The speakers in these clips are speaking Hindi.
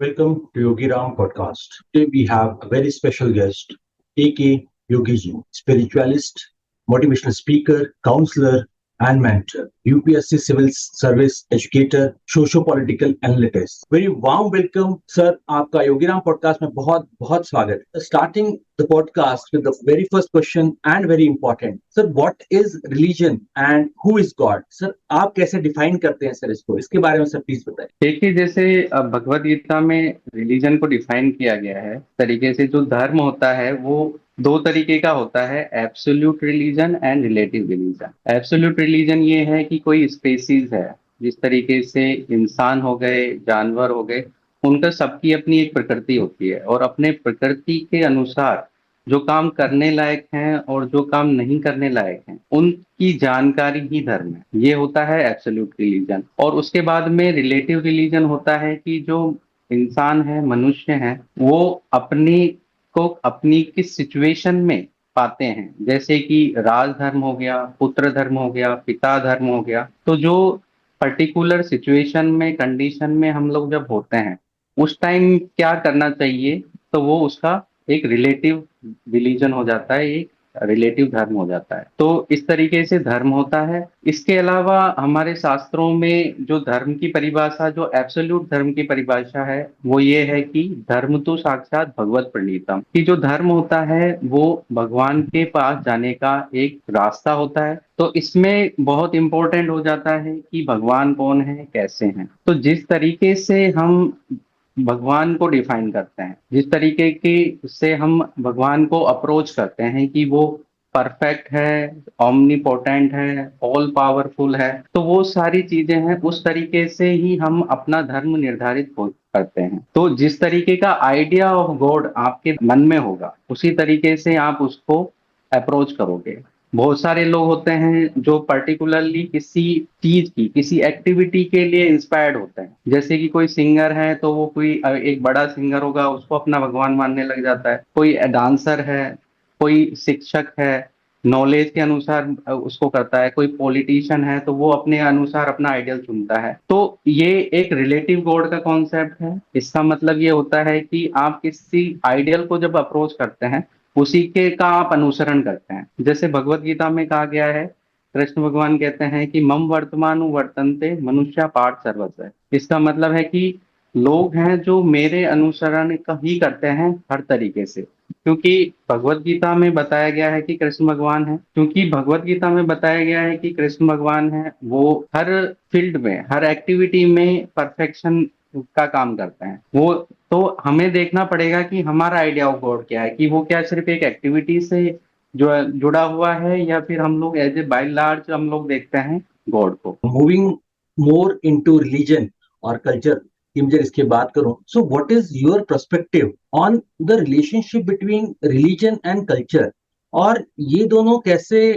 Welcome to Yogi Ram podcast. Today we have a very special guest, A.K. Yogiji, spiritualist, motivational speaker, counselor, and mentor, UPSC civil service educator, socio-political analyst. Very warm welcome, sir. आपका योगीराम पॉडकास्ट में बहुत बहुत स्वागत है. Starting the podcast with the very first question and very important, sir, what is religion and who is God? Sir, आप कैसे डिफाइन करते हैं सर इसको? इसके बारे में सर प्लीज बताएं. देखिए, जैसे भगवत गीता में रिलीजन को डिफाइन किया गया है तरीके से, जो धर्म होता है वो दो तरीके का होता है, absolute religion and relative religion. Absolute religion ये है कि कोई स्पेसीज है, जिस तरीके से इंसान हो गए, जानवर हो गए, उनका सबकी अपनी एक प्रकृति होती है और अपने प्रकृति के अनुसार जो काम करने लायक हैं और जो काम नहीं करने लायक हैं उनकी जानकारी ही धर्म है। ये होता है एब्सोल्यूट रिलीजन। और उसके बाद में रिलेटिव रिलीजन होता है कि जो इंसान है, मनुष्य है, वो अपनी किस सिचुएशन में पाते हैं। जैसे कि राज धर्म हो गया, पुत्र धर्म हो गया, पिता धर्म हो गया। तो जो पर्टिकुलर सिचुएशन में, कंडीशन में हम लोग जब होते हैं उस टाइम क्या करना चाहिए, तो वो उसका एक रिलेटिव रिलीजन हो जाता है, एक रिलेटिव धर्म हो जाता है। तो इस तरीके से धर्म होता है। इसके अलावा हमारे शास्त्रों में जो धर्म की परिभाषा, जो एब्सोल्यूट धर्म की परिभाषा है, वो ये है कि धर्म तो साक्षात भगवत प्रणीतम, कि जो धर्म होता है वो भगवान के पास जाने का एक रास्ता होता है। तो इसमें बहुत इंपॉर्टेंट हो जाता है कि भगवान कौन है, कैसे हैं। तो जिस तरीके से हम भगवान को डिफाइन करते हैं, जिस तरीके की से हम भगवान को अप्रोच करते हैं कि वो परफेक्ट है, ऑमनीपोटेंट है, ऑल पावरफुल है, तो वो सारी चीजें हैं, उस तरीके से ही हम अपना धर्म निर्धारित करते हैं। तो जिस तरीके का आइडिया ऑफ गॉड आपके मन में होगा, उसी तरीके से आप उसको अप्रोच करोगे। बहुत सारे लोग होते हैं जो पर्टिकुलरली किसी चीज की, किसी एक्टिविटी के लिए इंस्पायर्ड होते हैं। जैसे कि कोई सिंगर है तो वो कोई एक बड़ा सिंगर होगा, उसको अपना भगवान मानने लग जाता है। कोई डांसर है, कोई शिक्षक है, नॉलेज के अनुसार उसको करता है। कोई पॉलिटिशियन है तो वो अपने अनुसार अपना आइडियल चुनता है। तो ये एक रिलेटिव गॉड का कॉन्सेप्ट है। इसका मतलब ये होता है कि आप किसी आइडियल को जब अप्रोच करते हैं, उसी के का आप अनुसरण करते हैं। जैसे भगवत गीता में कहा गया है, कृष्ण भगवान कहते हैं कि मम वर्तमानु वर्तन्ते मनुष्य पार्थ सर्वस्व। इसका मतलब है कि लोग हैं जो मेरे अनुसरण का ही करते हैं हर तरीके से। क्योंकि भगवत गीता में बताया गया है कि कृष्ण भगवान है, क्योंकि भगवत गीता में बताया गया है कि कृष्ण भगवान है, वो हर फील्ड में, हर एक्टिविटी में परफेक्शन का काम करते हैं। वो तो हमें देखना पड़ेगा कि हमारा आइडिया ऑफ गॉड क्या है, कि वो क्या सिर्फ एक एक्टिविटी से जो जुड़ा हुआ है, या फिर हम लोग एज ए बाय लार्ज हम लोग देखते हैं गॉड को। Moving more into religion or culture की मुझे इसके बात करूं, so what is your perspective on the relationship between religion and culture, और ये दोनों कैसे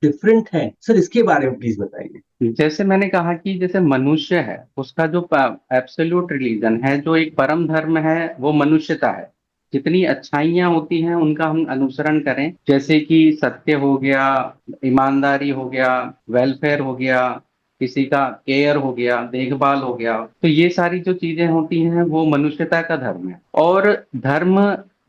डिफरेंट हैं सर, इसके बारे में प्लीज बताइए. जैसे मैंने कहा कि जैसे मनुष्य है, उसका जो एब्सोल्यूट रिलीजन है, जो एक परम धर्म है, वो मनुष्यता है। जितनी अच्छाइयाँ होती हैं उनका हम अनुसरण करें, जैसे कि सत्य हो गया, ईमानदारी हो गया, वेलफेयर हो गया, किसी का केयर हो गया, देखभाल हो गया। तो ये सारी जो चीजें होती हैं वो मनुष्यता का धर्म है। और धर्म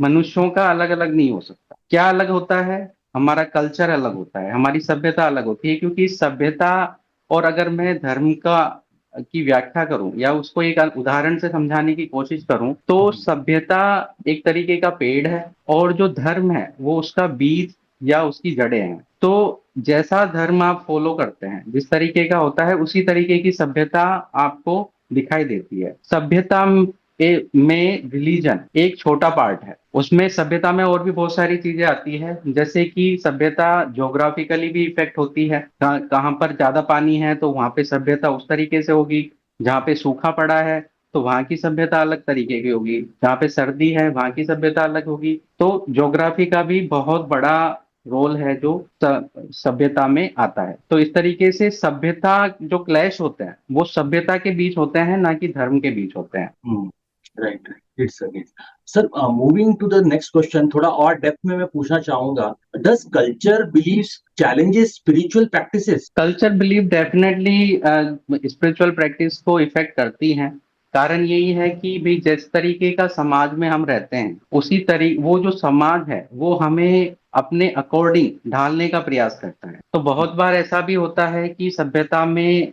मनुष्यों का अलग अलग नहीं हो सकता। क्या अलग होता है? हमारा कल्चर अलग होता है, हमारी सभ्यता अलग होती है। क्योंकि सभ्यता, और अगर मैं धर्म का की व्याख्या करूं या उसको एक उदाहरण से समझाने की कोशिश करूं, तो सभ्यता एक तरीके का पेड़ है और जो धर्म है वो उसका बीज या उसकी जड़ें हैं। तो जैसा धर्म आप फॉलो करते हैं, जिस तरीके का होता है, उसी तरीके की सभ्यता आपको दिखाई देती है। सभ्यता में रिलीजन एक छोटा पार्ट है, उसमें सभ्यता में और भी बहुत सारी चीजें आती है। जैसे कि सभ्यता ज्योग्राफिकली भी इफेक्ट होती है। कहाँ पर ज्यादा पानी है तो वहां पे सभ्यता उस तरीके से होगी, जहाँ पे सूखा पड़ा है तो वहां की सभ्यता अलग तरीके की होगी, जहाँ पे सर्दी है वहां की सभ्यता अलग होगी। तो ज्योग्राफी का भी बहुत बड़ा रोल है जो सभ्यता में आता है। तो इस तरीके से सभ्यता जो क्लैश होते हैं वो सभ्यता के बीच होते हैं, ना कि धर्म के बीच होते हैं। Right, it's again sir. Moving to the next question, थोड़ा और डेप्थ में मैं पूछना चाहूंगा, does culture believes challenges spiritual practices? Culture belief definitely spiritual practice को इफेक्ट करती हैं। कारण यही है कि भाई जिस तरीके का समाज में हम रहते हैं उसी वो जो समाज है वो हमें अपने अकॉर्डिंग ढालने का प्रयास करता है। तो बहुत बार ऐसा भी होता है कि सभ्यता में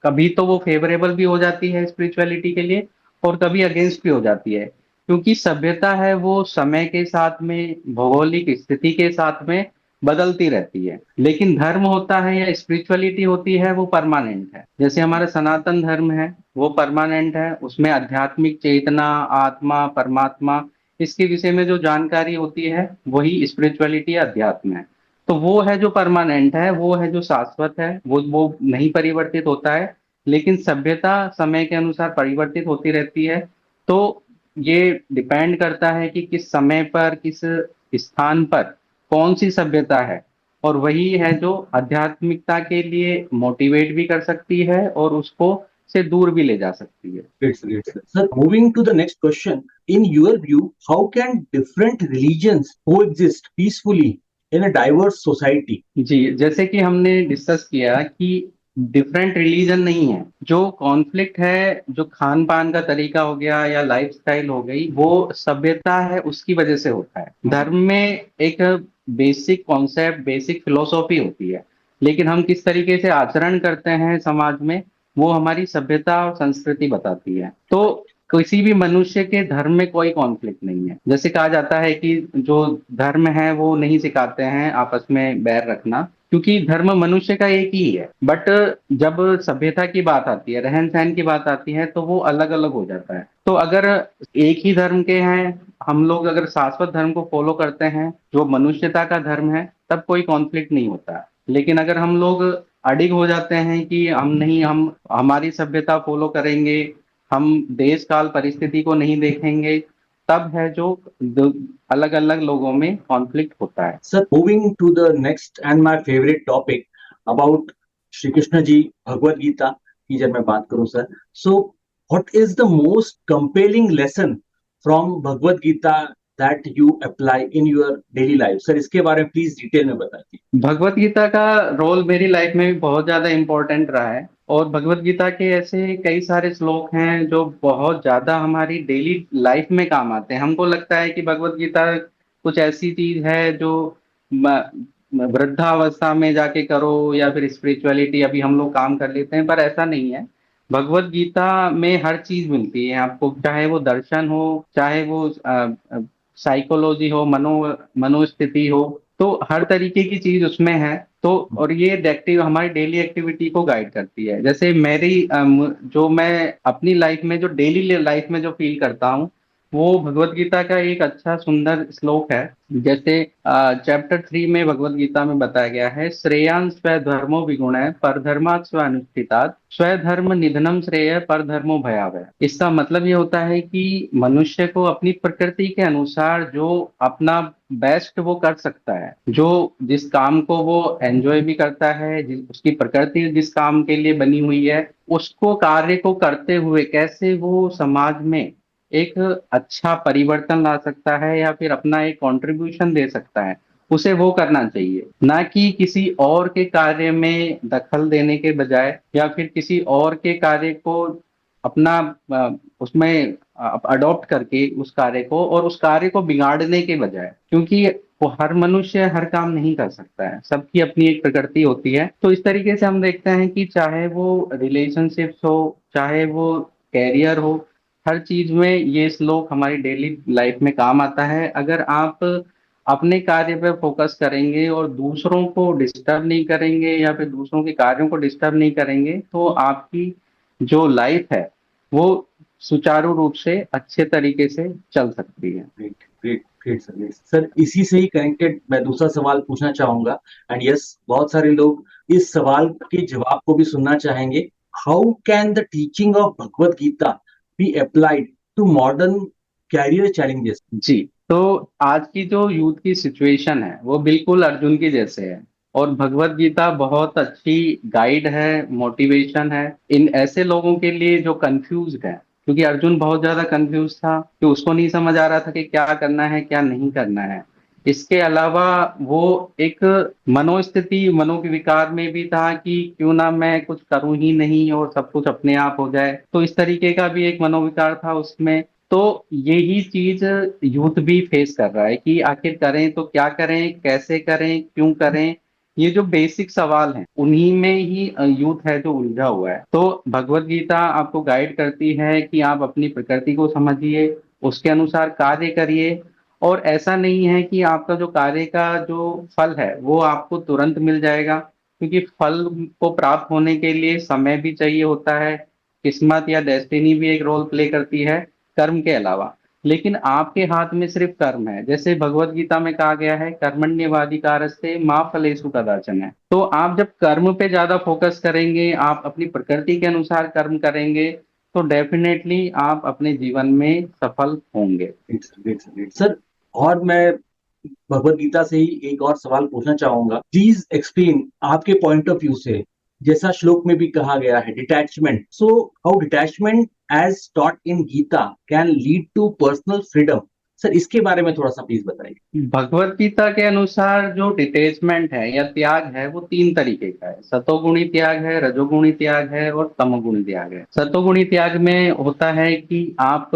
कभी तो वो फेवरेबल भी हो जाती है स्पिरिचुअलिटी के लिए और कभी अगेंस्ट भी हो जाती है, क्योंकि सभ्यता है वो समय के साथ में भौगोलिक स्थिति के साथ में बदलती रहती है। लेकिन धर्म होता है या स्पिरिचुअलिटी होती है वो परमानेंट है। जैसे हमारा सनातन धर्म है वो परमानेंट है, उसमें आध्यात्मिक चेतना, आत्मा, परमात्मा, इसके विषय में जो जानकारी होती है वही स्पिरिचुअलिटी अध्यात्म है। तो वो है जो परमानेंट है, वो है जो शाश्वत है, वो नहीं परिवर्तित होता है। लेकिन सभ्यता समय के अनुसार परिवर्तित होती रहती है। तो ये डिपेंड करता है कि किस समय पर किस स्थान पर कौन सी सभ्यता है, और वही है जो आध्यात्मिकता के लिए मोटिवेट भी कर सकती है और उसको से दूर भी ले जा सकती है। Great, sir. Great, sir. Sir, moving to the next question. In your view, how can different religions coexist peacefully in a diverse society? जी, जैसे कि हमने डिस्कस किया कि डिफरेंट रिलीजन नहीं है, जो कॉन्फ्लिक्ट है, जो खान पान का तरीका हो गया या लाइफस्टाइल हो गई, वो सभ्यता है उसकी वजह से होता है। धर्म में एक बेसिक कॉन्सेप्ट, बेसिक फिलोसॉफी होती है, लेकिन हम किस तरीके से आचरण करते हैं समाज में वो हमारी सभ्यता और संस्कृति बताती है। तो किसी भी मनुष्य के धर्म में कोई कॉन्फ्लिक्ट नहीं है। जैसे कहा जाता है कि जो धर्म है वो नहीं सिखाते हैं आपस में बैर रखना, क्योंकि धर्म मनुष्य का एक ही है। बट जब सभ्यता की बात आती है, रहन सहन की बात आती है, तो वो अलग अलग हो जाता है। तो अगर एक ही धर्म के हैं हम लोग, अगर शाश्वत धर्म को फॉलो करते हैं जो मनुष्यता का धर्म है, तब कोई कॉन्फ्लिक्ट नहीं होता। लेकिन अगर हम लोग अडिग हो जाते हैं कि हम नहीं, हम हमारी सभ्यता फॉलो करेंगे, हम देश काल परिस्थिति को नहीं देखेंगे, तब है जो अलग अलग लोगों में कॉन्फ्लिक्ट होता है। Sir, moving to the next and my favorite topic about Shri Krishna ji Bhagavad Gita की जब मैं बात करूं sir, so what is the most compelling lesson from Bhagavad Gita that you apply in your daily life? Sir इसके बारे में प्लीज डिटेल में बताइए। भगवत गीता का रोल मेरी लाइफ में भी बहुत ज्यादा इम्पोर्टेंट रहा है, और भगवत गीता के ऐसे कई सारे श्लोक हैं जो बहुत ज्यादा हमारी डेली लाइफ में काम आते हैं। हमको लगता है कि भगवत गीता कुछ ऐसी चीज है जो वृद्धावस्था में जाके करो, या फिर स्पिरिचुअलिटी अभी हम लोग काम कर लेते हैं, पर ऐसा नहीं है। भगवत गीता में हर चीज मिलती है आपको, चाहे वो दर्शन हो, चाहे वो साइकोलॉजी हो, मनोस्थिति हो, तो हर तरीके की चीज उसमें है। तो और ये एक्टिव हमारी डेली एक्टिविटी को गाइड करती है। जैसे मेरी जो मैं अपनी लाइफ में जो डेली लाइफ में जो फील करता हूँ, वो भगवत गीता का एक अच्छा सुंदर श्लोक है। जैसे चैप्टर 3 में भगवत गीता में बताया गया है, श्रेयान् स्वधर्मो विगुणः परधर्मात् स्वनुष्ठितात् स्वधर्म निधनम श्रेय परधर्मो भयावह। इसका मतलब ये होता है कि मनुष्य को अपनी प्रकृति के अनुसार जो अपना बेस्ट वो कर सकता है, जो जिस काम को वो एंजॉय भी करता है, उसकी प्रकृति जिस काम के लिए बनी हुई है, उसको कार्य को करते हुए कैसे वो समाज में एक अच्छा परिवर्तन ला सकता है या फिर अपना एक कंट्रीब्यूशन दे सकता है, उसे वो करना चाहिए। ना कि किसी और के कार्य में दखल देने के बजाय या फिर किसी और के कार्य को अपना उसमें अडॉप्ट करके उस कार्य को और उस कार्य को बिगाड़ने के बजाय, क्योंकि वो हर मनुष्य हर काम नहीं कर सकता है, सबकी अपनी एक प्रकृति होती है। तो इस तरीके से हम देखते हैं कि चाहे वो रिलेशनशिप्स हो, चाहे वो कैरियर हो, हर चीज में ये श्लोक हमारी डेली लाइफ में काम आता है। अगर आप अपने कार्य पर फोकस करेंगे और दूसरों को डिस्टर्ब नहीं करेंगे या फिर दूसरों के कार्यों को डिस्टर्ब नहीं करेंगे, तो आपकी जो लाइफ है वो सुचारू रूप से अच्छे तरीके से चल सकती है। Great great great sir. Sir इसी से ही कनेक्टेड मैं दूसरा सवाल पूछना चाहूंगा, एंड यस बहुत सारे लोग इस सवाल के जवाब को भी सुनना चाहेंगे। How can the teaching of Bhagavad Gita be applied to modern career challenges? जी, तो आज की जो यूथ की सिचुएशन है वो बिल्कुल अर्जुन की जैसे है, और भगवत गीता बहुत अच्छी गाइड है, मोटिवेशन है इन ऐसे लोगों के लिए जो कंफ्यूज है। क्योंकि अर्जुन बहुत ज्यादा कंफ्यूज था कि उसको नहीं समझ आ रहा था कि क्या करना है क्या नहीं करना है। इसके अलावा वो एक मनोस्थिति, मनो के विकार में भी था कि क्यों ना मैं कुछ करूं ही नहीं और सब कुछ अपने आप हो जाए, तो इस तरीके का भी एक मनोविकार था उसमें। तो यही चीज यूथ भी फेस कर रहा है कि आखिर करें तो क्या करें, कैसे करें, क्यों करें। ये जो बेसिक सवाल हैं उन्हीं में ही यूथ है जो उलझा हुआ है। तो भगवत गीता आपको गाइड करती है कि आप अपनी प्रकृति को समझिए, उसके अनुसार कार्य करिए। और ऐसा नहीं है कि आपका जो कार्य का जो फल है वो आपको तुरंत मिल जाएगा, क्योंकि फल को प्राप्त होने के लिए समय भी चाहिए होता है। किस्मत या डेस्टिनी भी एक रोल प्ले करती है कर्म के अलावा। लेकिन आपके हाथ में सिर्फ कर्म है, जैसे भगवत गीता में कहा गया है कर्मण्यवाधिकारस्ते माँ फलेषु कदाचन है। तो आप जब कर्म पे ज्यादा फोकस करेंगे, आप अपनी प्रकृति के अनुसार कर्म करेंगे, तो डेफिनेटली आप अपने जीवन में सफल होंगे। सर, और मैं भगवत गीता से ही एक और सवाल पूछना चाहूंगा। प्लीज एक्सप्लेन आपके पॉइंट ऑफ व्यू से, जैसा श्लोक में भी कहा गया है detachment, so how detachment as taught in Gita can lead to personal freedom. Sir, इसके बारे में थोड़ा सा प्लीज बताइए। भगवत गीता के अनुसार जो डिटेचमेंट है या त्याग है वो तीन तरीके का है। सतोगुणी त्याग है, रजोगुणी त्याग है और तमोगुणी त्याग है। सतोगुणी त्याग में होता है कि आप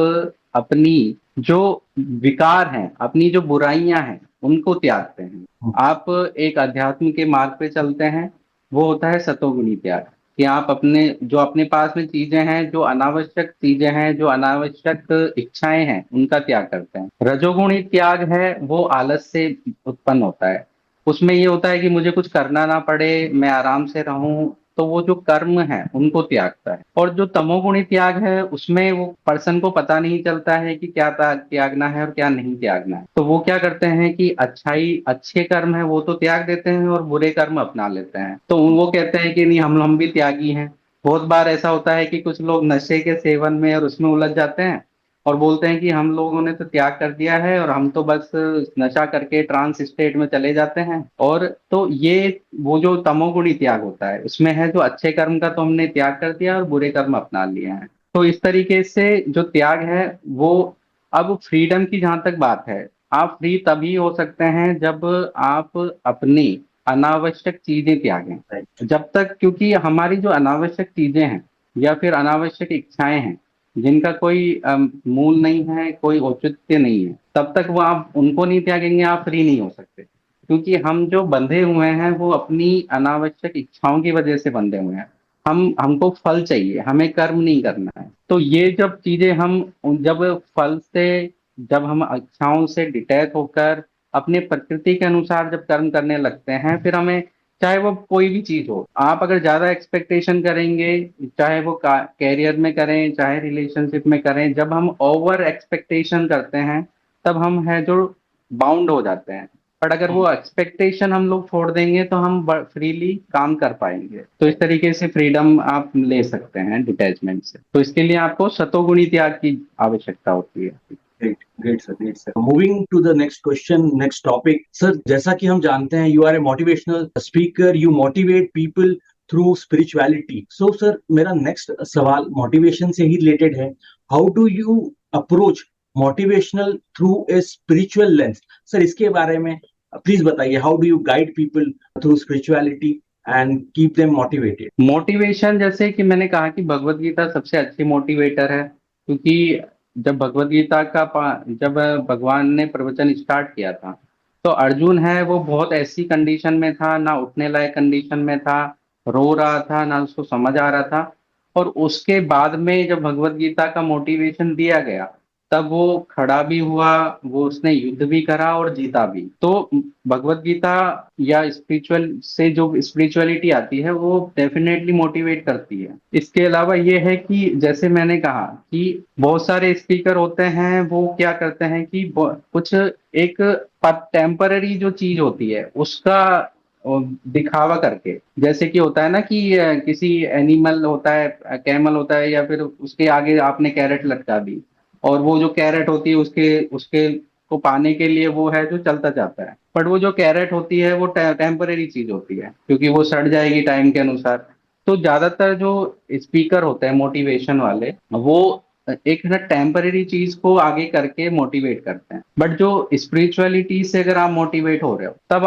अपनी जो विकार हैं, अपनी जो बुराइयां हैं, उनको त्यागते हैं। आप एक अध्यात्म के मार्ग पे चलते हैं, वो होता है सतोगुणी त्याग। कि आप अपने जो अपने पास में चीजें हैं, जो अनावश्यक चीजें हैं, जो अनावश्यक इच्छाएं हैं, उनका त्याग करते हैं। रजोगुणी त्याग है वो आलस से उत्पन्न होता है। उसमें ये होता है कि मुझे कुछ करना ना पड़े, मैं आराम से रहूं, तो वो जो कर्म है उनको त्यागता है। और जो तमोगुणी त्याग है उसमें वो पर्सन को पता नहीं चलता है कि क्या त्यागना है और क्या नहीं त्यागना है। तो वो क्या करते हैं कि अच्छाई अच्छे कर्म है वो तो त्याग देते हैं और बुरे कर्म अपना लेते हैं। तो वो कहते हैं कि नहीं, हम भी त्यागी हैं। बहुत बार ऐसा होता है कि कुछ लोग नशे के सेवन में और उसमें उलझ जाते हैं और बोलते हैं कि हम लोगों ने तो त्याग कर दिया है और हम तो बस नशा करके ट्रांस स्टेट में चले जाते हैं। और तो ये वो जो तमोगुणी त्याग होता है उसमें है जो अच्छे कर्म का तो हमने त्याग कर दिया और बुरे कर्म अपना लिए हैं। तो इस तरीके से जो त्याग है वो, अब फ्रीडम की जहां तक बात है, आप फ्री तभी हो सकते हैं जब आप अपनी अनावश्यक चीजें त्यागें। जब तक, क्योंकि हमारी जो अनावश्यक चीजें हैं या फिर अनावश्यक इच्छाएं हैं जिनका कोई मूल नहीं है, कोई औचित्य नहीं है, तब तक वो आप उनको नहीं त्यागेंगे, आप फ्री नहीं हो सकते। क्योंकि हम जो बंधे हुए हैं वो अपनी अनावश्यक इच्छाओं की वजह से बंधे हुए हैं। हमको फल चाहिए, हमें कर्म नहीं करना है। तो ये जब चीजें हम जब फल से, जब हम इच्छाओं से डिटैच होकर अपने प्रकृति के अनुसार जब कर्म करने लगते हैं, फिर हमें, चाहे वो कोई भी चीज हो, आप अगर ज्यादा एक्सपेक्टेशन करेंगे, चाहे वो कैरियर में करें चाहे रिलेशनशिप में करें, जब हम ओवर एक्सपेक्टेशन करते हैं तब हम है जो बाउंड हो जाते हैं। पर अगर वो एक्सपेक्टेशन हम लोग छोड़ देंगे तो हम फ्रीली काम कर पाएंगे। तो इस तरीके से फ्रीडम आप ले सकते हैं डिटैचमेंट से। तो इसके लिए आपको सतोगुणी त्याग की आवश्यकता होती है। Great sir, great sir. Moving to the next question, next topic. Sir, जैसा कि हम जानते हैं, you are a motivational speaker, you motivate people through spirituality. So sir, मेरा नेक्स्ट सवाल मोटिवेशन से ही रिलेटेड है। How do you approach motivational through a spiritual lens? Sir, इसके बारे में प्लीज बताइए। How do you guide people through spirituality and keep them motivated? Motivation, जैसे कि मैंने कहा कि भगवत गीता सबसे अच्छी मोटिवेटर है। क्योंकि जब भगवत गीता का जब भगवान ने प्रवचन स्टार्ट किया था, तो अर्जुन है वो बहुत ऐसी कंडीशन में था, ना उठने लायक कंडीशन में था, रो रहा था, ना उसको समझ आ रहा था। और उसके बाद में जब भगवत गीता का मोटिवेशन दिया गया, तब वो खड़ा भी हुआ, वो उसने युद्ध भी करा और जीता भी। तो भगवत गीता या स्पिरिचुअल से जो स्पिरिचुअलिटी आती है वो डेफिनेटली मोटिवेट करती है। इसके अलावा ये है कि जैसे मैंने कहा कि बहुत सारे स्पीकर होते हैं, वो क्या करते हैं कि कुछ एक टेम्पररी जो चीज होती है उसका दिखावा करके, जैसे कि होता है ना कि किसी एनिमल होता है, कैमल होता है, या फिर उसके आगे आपने कैरेट लटका दी और वो जो कैरेट होती है उसके उसके को पाने के लिए वो है जो चलता जाता है। बट वो जो कैरेट होती है वो टेम्परेरी चीज होती है, क्योंकि वो सड़ जाएगी टाइम के अनुसार। तो ज्यादातर जो स्पीकर होते हैं मोटिवेशन वाले, वो एक ना टेम्पररी चीज को आगे करके मोटिवेट करते हैं, बट जो स्पिरिचुअलिटी से अगर आप मोटिवेट हो रहे हो तब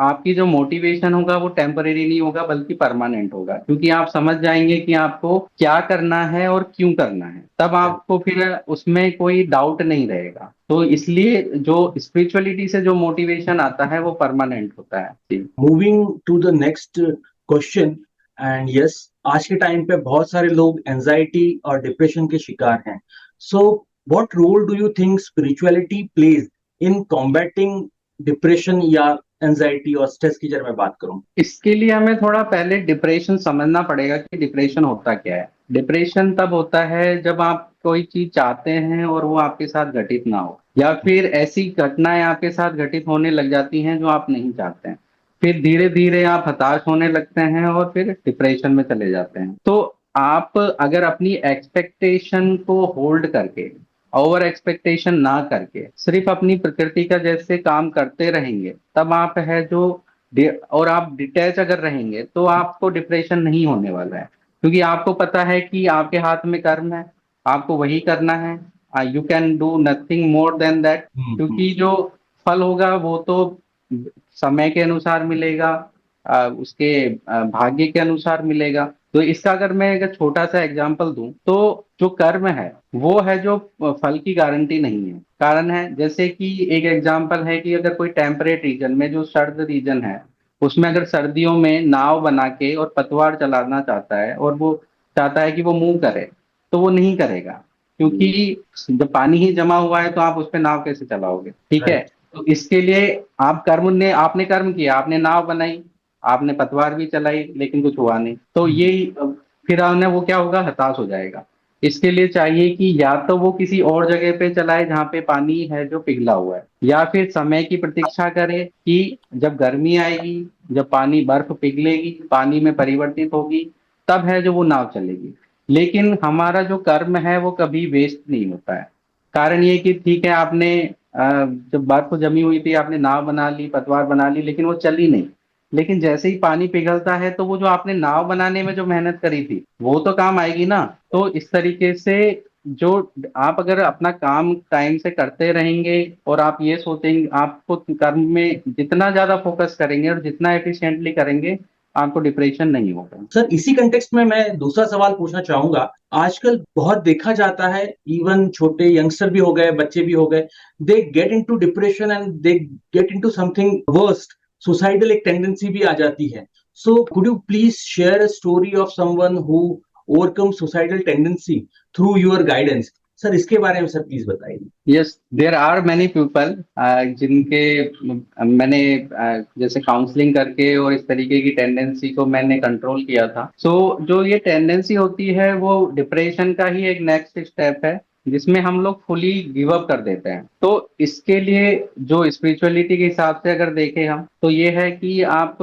आपकी जो मोटिवेशन होगा वो टेम्पररी नहीं होगा बल्कि परमानेंट होगा, क्योंकि आप समझ जाएंगे कि आपको क्या करना है और क्यों करना है, तब आपको फिर उसमें कोई डाउट नहीं रहेगा। तो इसलिए जो स्पिरिचुअलिटी से जो मोटिवेशन आता है वो परमानेंट होता है जी। Moving to the next question, and yes, आज के टाइम पे बहुत सारे लोग एंजाइटी और डिप्रेशन के शिकार हैं। So what role do you think spirituality plays in combating depression या एंजाइटी और स्ट्रेस की, जब मैं बात करूं? इसके लिए हमें थोड़ा पहले डिप्रेशन समझना पड़ेगा कि डिप्रेशन होता क्या है। डिप्रेशन तब होता है जब आप कोई चीज चाहते हैं और वो आपके साथ घटित ना हो, या फिर ऐसी घटनाएं आपके साथ घटित होने लग जाती हैं जो आप नहीं चाहते हैं, फिर धीरे धीरे आप हताश होने लगते हैं और फिर डिप्रेशन में चले जाते हैं। तो आप अगर अपनी एक्सपेक्टेशन को होल्ड करके, ओवर एक्सपेक्टेशन ना करके सिर्फ अपनी प्रकृति का जैसे काम करते रहेंगे, तब आप है जो और आप डिटैच अगर रहेंगे तो आपको डिप्रेशन नहीं होने वाला है, क्योंकि आपको पता है कि आपके हाथ में कर्म है, आपको वही करना है। You can do nothing more than that, क्योंकि जो फल होगा वो तो समय के अनुसार मिलेगा, उसके भाग्य के अनुसार मिलेगा। तो इसका अगर मैं अगर छोटा सा एग्जांपल दूं तो जो कर्म है वो है जो फल की गारंटी नहीं है, कारण है। जैसे कि एक एग्जांपल है कि अगर कोई टेम्परेट रीजन में, जो सर्द रीजन है उसमें अगर सर्दियों में नाव बना के और पतवार चलाना चाहता है और वो चाहता है कि वो मूव करे, तो वो नहीं करेगा, क्योंकि जब पानी ही जमा हुआ है तो आप उस पर नाव कैसे चलाओगे, ठीक है। तो इसके लिए आपने कर्म किया, आपने नाव बनाई, आपने पतवार भी चलाई, लेकिन कुछ हुआ नहीं, तो ये फिर आपने वो क्या होगा, हताश हो जाएगा। इसके लिए चाहिए कि या तो वो किसी और जगह पे चलाए जहाँ पे पानी है जो पिघला हुआ है, या फिर समय की प्रतीक्षा करे कि जब गर्मी आएगी, जब पानी बर्फ पिघलेगी, पानी में परिवर्तित होगी, तब है जो वो नाव चलेगी। लेकिन हमारा जो कर्म है वो कभी वेस्ट नहीं होता है। कारण ये कि ठीक है, आपने जब बर्फ जमी हुई थी आपने नाव बना ली, पतवार बना ली, लेकिन वो चली नहीं। लेकिन जैसे ही पानी पिघलता है तो वो जो आपने नाव बनाने में जो मेहनत करी थी वो तो काम आएगी ना। तो इस तरीके से जो आप अगर अपना काम टाइम से करते रहेंगे और आप ये सोचेंगे, आपको कर्म में जितना ज्यादा फोकस करेंगे और जितना एफिशिएंटली करेंगे, आपको डिप्रेशन नहीं होगा। सर, इसी कंटेक्स्ट में मैं दूसरा सवाल पूछना चाहूंगा। आजकल बहुत देखा जाता है, इवन छोटे यंगस्टर भी हो गए, बच्चे भी हो गए, they get into depression and they get into something worst, suicidal एक टेंडेंसी भी आ जाती है। So could you please share a story of someone who overcome suicidal tendency through your guidance? Sir, इसके बारे में सर प्लीज बताइए। Yes, there are many people जिनके मैंने जैसे काउंसलिंग करके और इस तरीके की टेंडेंसी को मैंने कंट्रोल किया था। सो जो ये टेंडेंसी होती है वो डिप्रेशन का ही एक नेक्स्ट स्टेप है, जिसमें हम लोग फुली गिव अप कर देते हैं। तो इसके लिए जो स्पिरिचुअलिटी के हिसाब से अगर देखें हम, तो ये है कि आप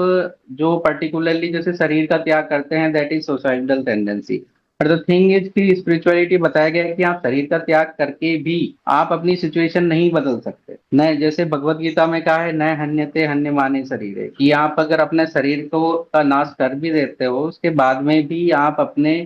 जो पर्टिकुलरली जैसे शरीर का त्याग करते हैं, दैट इज सुसाइडल टेंडेंसी। पर द थिंग इज कि स्पिरिचुअलिटी बताया गया है कि आप शरीर का त्याग करके भी आप अपनी सिचुएशन नहीं बदल सकते। न जैसे भगवत गीता में कहा है, न हन्यते हन्यमाने शरीर है, कि आप अगर अपने शरीर को का नाश कर भी देते हो उसके बाद में भी आप अपने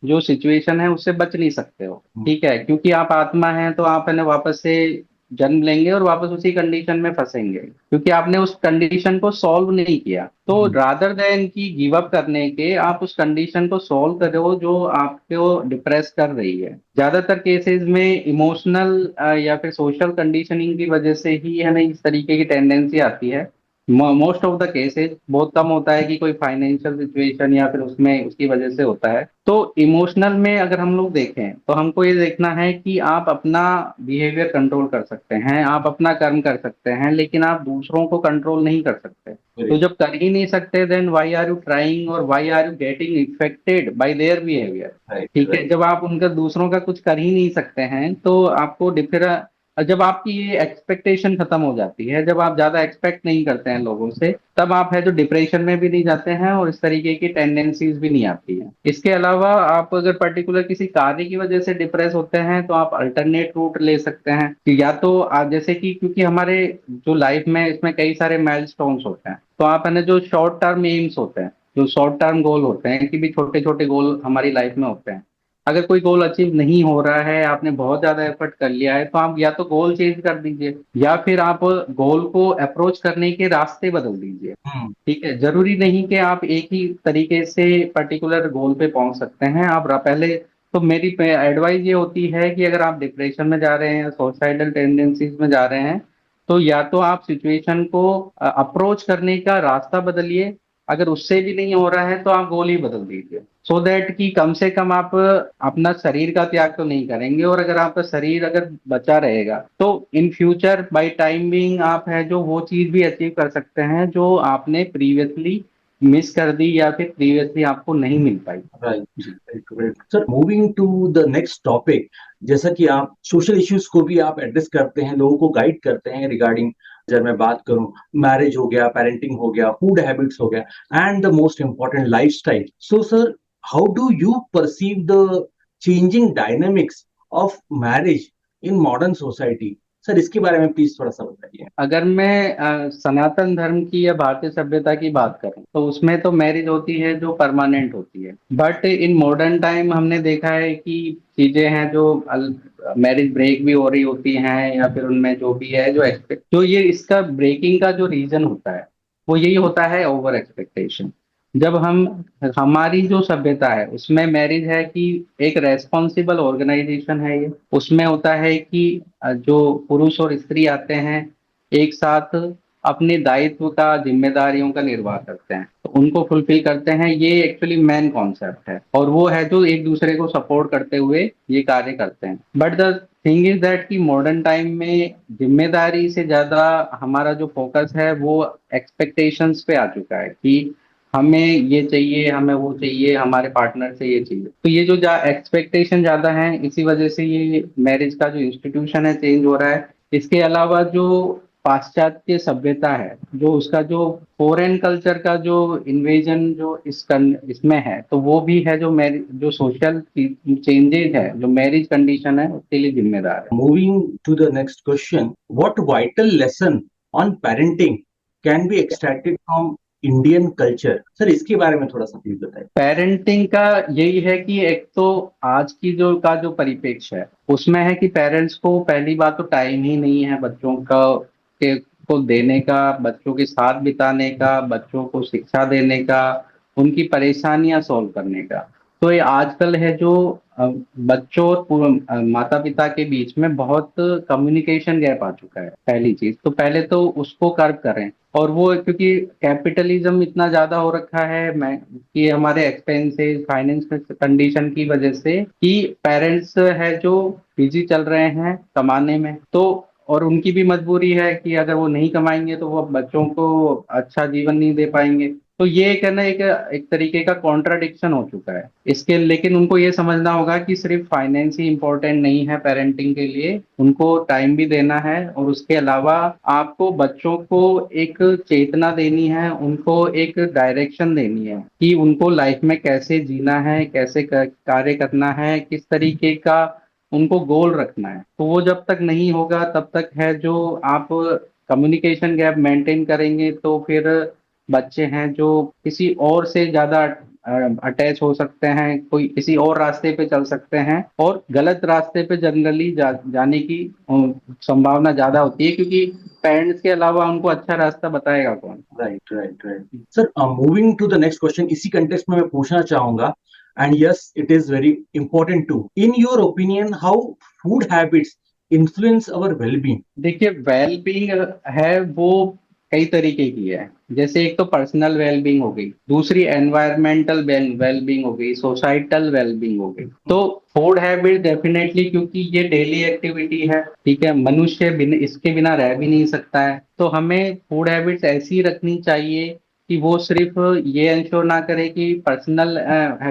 जो सिचुएशन है उससे बच नहीं सकते हो, ठीक है। क्योंकि आप आत्मा हैं तो आप है ना वापस से जन्म लेंगे और वापस उसी कंडीशन में फंसेंगे, क्योंकि आपने उस कंडीशन को सॉल्व नहीं किया। तो रादर देन की गिव अप करने के, आप उस कंडीशन को सॉल्व करो जो आपको डिप्रेस कर रही है। ज्यादातर केसेस में इमोशनल या फिर सोशल कंडीशनिंग की वजह से ही है ना इस तरीके की टेंडेंसी आती है। मोस्ट ऑफ द केसेस, बहुत कम होता है कि कोई फाइनेंशियल सिचुएशन या फिर उसमें उसकी वजह से होता है। तो इमोशनल में अगर हम लोग देखें तो हमको ये देखना है कि आप अपना बिहेवियर कंट्रोल कर सकते हैं, आप अपना कर्म कर सकते हैं, लेकिन आप दूसरों को कंट्रोल नहीं कर सकते। तो जब कर ही नहीं सकते, then why are you trying और why are you getting affected by their behaviour, ठीक है। जब आप उनका दूसरों का कुछ कर ही नहीं सकते हैं तो आपको जब आपकी ये एक्सपेक्टेशन खत्म हो जाती है, जब आप ज्यादा एक्सपेक्ट नहीं करते हैं लोगों से, तब आप है जो डिप्रेशन में भी नहीं जाते हैं और इस तरीके की टेंडेंसीज भी नहीं आती हैं। इसके अलावा आप अगर पर्टिकुलर किसी कार्य की वजह से डिप्रेस होते हैं तो आप अल्टरनेट रूट ले सकते हैं, कि या तो आप जैसे कि, क्योंकि हमारे जो लाइफ में इसमें कई सारे माइलस्टोन्स होते हैं, तो आप है ना जो शॉर्ट टर्म एम्स होते हैं, जो शॉर्ट टर्म गोल होते हैं, कि भी छोटे छोटे गोल हमारी लाइफ में होते हैं, अगर कोई गोल अचीव नहीं हो रहा है, आपने बहुत ज्यादा एफर्ट कर लिया है, तो आप या तो गोल चेंज कर दीजिए या फिर आप गोल को अप्रोच करने के रास्ते बदल दीजिए। हम्म। ठीक है, जरूरी नहीं कि आप एक ही तरीके से पर्टिकुलर गोल पे पहुंच सकते हैं। आप पहले तो मेरी एडवाइस ये होती है कि अगर आप डिप्रेशन में जा रहे हैं, सुसाइडल टेंडेंसीज में जा रहे हैं, तो या तो आप सिचुएशन को अप्रोच करने का रास्ता बदलिए, अगर उससे भी नहीं हो रहा है तो आप गोल ही बदल दीजिए, सो दैट कि कम से कम आप अपना शरीर का त्याग तो नहीं करेंगे, और अगर आपका शरीर अगर बचा रहेगा तो in future by time being आप है जो वो चीज भी अचीव कर सकते हैं जो आपने प्रीवियसली मिस कर दी या फिर प्रीवियसली आपको नहीं मिल पाई। Right, right, right sir. Moving to the next topic, जैसा कि आप सोशल इश्यूज को भी आप एड्रेस करते हैं, लोगों को गाइड करते हैं रिगार्डिंग, जब मैं बात करूं, मैरिज हो गया, पेरेंटिंग हो गया, फूड हैबिट्स हो गया, and the most important lifestyle. So sir, how do you perceive the changing dynamics of marriage in modern society? Sir, इसके बारे में प्लीज थोड़ा सा बताइए। अगर मैं सनातन धर्म की या भारतीय सभ्यता की बात करूं तो उसमें तो मैरिज होती है जो परमानेंट होती है, बट इन मॉडर्न टाइम हमने देखा है कि चीजें हैं जो मैरिज ब्रेक भी हो रही होती हैं, या फिर उनमें जो भी है जो एक्सपेक्ट, जो ये इसका ब्रेकिंग का जो रीजन होता है वो यही होता है, ओवर एक्सपेक्टेशन। जब हम हमारी जो सभ्यता है उसमें मैरिज है कि एक रेस्पॉन्सिबल ऑर्गेनाइजेशन है, ये उसमें होता है कि जो पुरुष और स्त्री आते हैं एक साथ अपने दायित्व का, जिम्मेदारियों का निर्वाह करते हैं, तो उनको फुलफिल करते हैं, ये एक्चुअली मेन कॉन्सेप्ट है, और वो है जो एक दूसरे को सपोर्ट करते हुए ये कार्य करते हैं। But the thing is that कि मॉडर्न टाइम में जिम्मेदारी से ज्यादा हमारा जो फोकस है वो एक्सपेक्टेशंस पे आ चुका है कि हमें ये चाहिए, हमें वो चाहिए, हमारे पार्टनर से ये चाहिए। तो ये जो एक्सपेक्टेशन ज्यादा है, इसी वजह से ये मैरिज का जो इंस्टीट्यूशन है चेंज हो रहा है। इसके अलावा जो पाश्चात्य सभ्यता है, जो उसका जो फॉरेन कल्चर का जो इन्वेजन जो इसमें है, तो वो भी है जो मैरिज जो सोशल चेंजेज है, जो मैरिज कंडीशन है उसके लिए जिम्मेदार है। Moving to the next question, what vital lesson on parenting can be extracted from Indian culture? Sir, इसके बारे में थोड़ा सा प्लीज बताइए। पेरेंटिंग का यही है कि एक तो आज की जो का जो परिप्रेक्ष्य है उसमें है कि पेरेंट्स को पहली बात तो टाइम ही नहीं है बच्चों का को देने का, बच्चों के साथ बिताने का, बच्चों को शिक्षा देने का, उनकी परेशानियां सॉल्व करने का। तो ये आजकल है जो बच्चों और माता पिता के बीच में बहुत कम्युनिकेशन गैप आ चुका है। पहली चीज तो पहले तो उसको कर्व करें, और वो क्योंकि कैपिटलिज्म इतना ज्यादा हो रखा है मैं कि हमारे एक्सपेंसेस फाइनेंस कंडीशन की वजह से कि पेरेंट्स है जो बिजी चल रहे हैं कमाने में, तो और उनकी भी मजबूरी है कि अगर वो नहीं कमाएंगे तो वो बच्चों को अच्छा जीवन नहीं दे पाएंगे। तो ये कहना एक एक तरीके का कॉन्ट्राडिक्शन हो चुका है इसके। लेकिन उनको ये समझना होगा कि सिर्फ फाइनेंस ही इंपॉर्टेंट नहीं है पेरेंटिंग के लिए, उनको टाइम भी देना है, और उसके अलावा आपको बच्चों को एक चेतना देनी है, उनको एक डायरेक्शन देनी है कि उनको लाइफ में कैसे जीना है, कैसे कार्य करना है, किस तरीके का उनको गोल रखना है। तो वो जब तक नहीं होगा तब तक है जो आप कम्युनिकेशन गैप मेंटेन करेंगे, तो फिर बच्चे हैं जो किसी और से ज्यादा अटैच हो सकते हैं, कोई किसी और रास्ते पे चल सकते हैं, और गलत रास्ते पे जनरली जाने की संभावना ज्यादा होती है, क्योंकि पेरेंट्स के अलावा उनको अच्छा रास्ता बताएगा कौन। Right, right, right sir. Moving to the next question, इसी कंटेक्स्ट में मैं पूछना चाहूंगा, and yes, it is very important to, in your opinion, how food habits influence our wellbeing? देखिए, वेलबींग है वो कई तरीके की है। जैसे एक तो पर्सनल वेलबींग हो गई, दूसरी एनवायरमेंटल वेलबींग हो गई, सोसाइटल वेलबींग हो गई। तो फूड हैबिट डेफिनेटली, क्योंकि ये डेली एक्टिविटी है, ठीक है, मनुष्य इसके बिना रह भी नहीं सकता है, तो हमें फूड हैबिट्स ऐसी रखनी चाहिए कि वो सिर्फ ये इंश्योर ना करे कि पर्सनल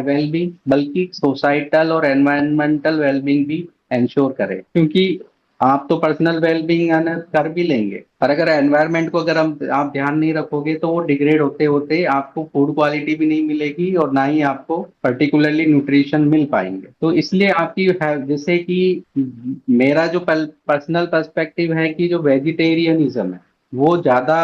वेलबींग, बल्कि सोसाइटल और एनवायरमेंटल वेलबींग भी इंश्योर करे। क्योंकि आप तो पर्सनल वेलबींग कर भी लेंगे, पर अगर एनवायरनमेंट को अगर हम आप ध्यान नहीं रखोगे तो वो डिग्रेड होते होते आपको फूड क्वालिटी भी नहीं मिलेगी, और ना ही आपको पर्टिकुलरली न्यूट्रिशन मिल पाएंगे। तो इसलिए आपकी जैसे कि मेरा जो पर्सनल पर्सपेक्टिव है कि जो वेजिटेरियनिज्म है वो ज्यादा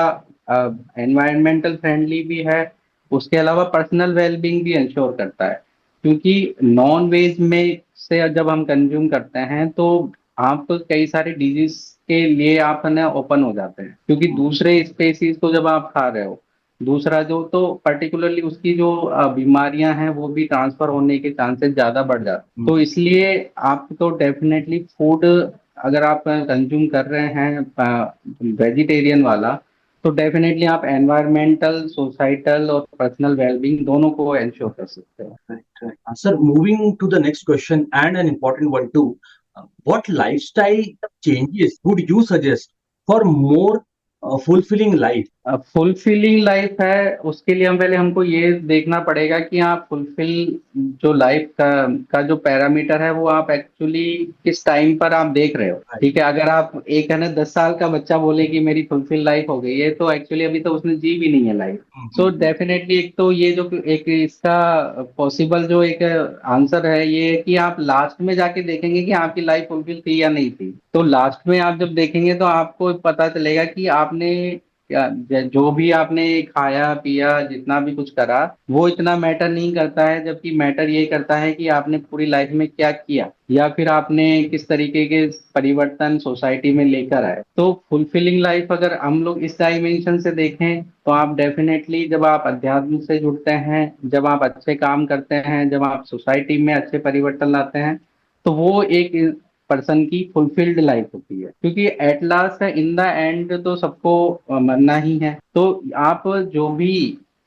एनवायरमेंटल फ्रेंडली भी है, उसके अलावा पर्सनल वेलबींग भी इंश्योर करता है। क्योंकि नॉन वेज में से जब हम कंज्यूम करते हैं तो आप कई सारे डिजीज के लिए आप ना ओपन हो जाते हैं, क्योंकि दूसरे स्पेसीज को जब आप खा रहे हो, दूसरा जो तो पर्टिकुलरली उसकी जो बीमारियां हैं वो भी ट्रांसफर होने के चांसेस ज्यादा बढ़ जाते हैं। तो इसलिए आपको डेफिनेटली फूड अगर आप कंज्यूम कर रहे हैं वेजिटेरियन वाला, तो डेफिनेटली आप एनवायरमेंटल, सोसाइटल और पर्सनल वेलबींग दोनों को एंश्योर कर सकते हैं। Right, right. Sir, moving to the next question and an important one too. What lifestyle changes would you suggest for more fulfilling life? Fulfilling life है, उसके लिए हम पहले हमको ये देखना पड़ेगा कि आप फुलफिल जो लाइफ का जो पैरामीटर है वो आप एक्चुअली किस टाइम पर आप देख रहे हो। ठीक है, अगर आप एक है ना 10 साल का बच्चा बोले कि मेरी फुलफिल लाइफ हो गई है, तो एक्चुअली अभी तो उसने जी भी नहीं है लाइफ। सो डेफिनेटली एक तो ये जो एक इसका पॉसिबल जो एक आंसर है ये है कि आप लास्ट में जाके देखेंगे कि आपकी लाइफ फुलफिल थी या नहीं थी। तो लास्ट में आप जब देखेंगे तो आपको पता चलेगा कि आपने जो भी आपने खाया पिया जितना भी कुछ करा वो इतना मैटर नहीं करता है, जबकि मैटर ये करता है कि आपने पूरी लाइफ में क्या किया या फिर आपने किस तरीके के परिवर्तन सोसाइटी में लेकर आए। तो फुलफिलिंग लाइफ अगर हम लोग इस डायमेंशन से देखें तो आप डेफिनेटली जब आप अध्यात्म से जुड़ते हैं, जब आप अच्छे काम करते हैं, जब आप सोसाइटी में अच्छे परिवर्तन लाते हैं, तो वो एक पर्सन की फुलफिल्ड लाइफ होती है। क्योंकि at last in the end तो सबको मरना ही है। तो आप जो भी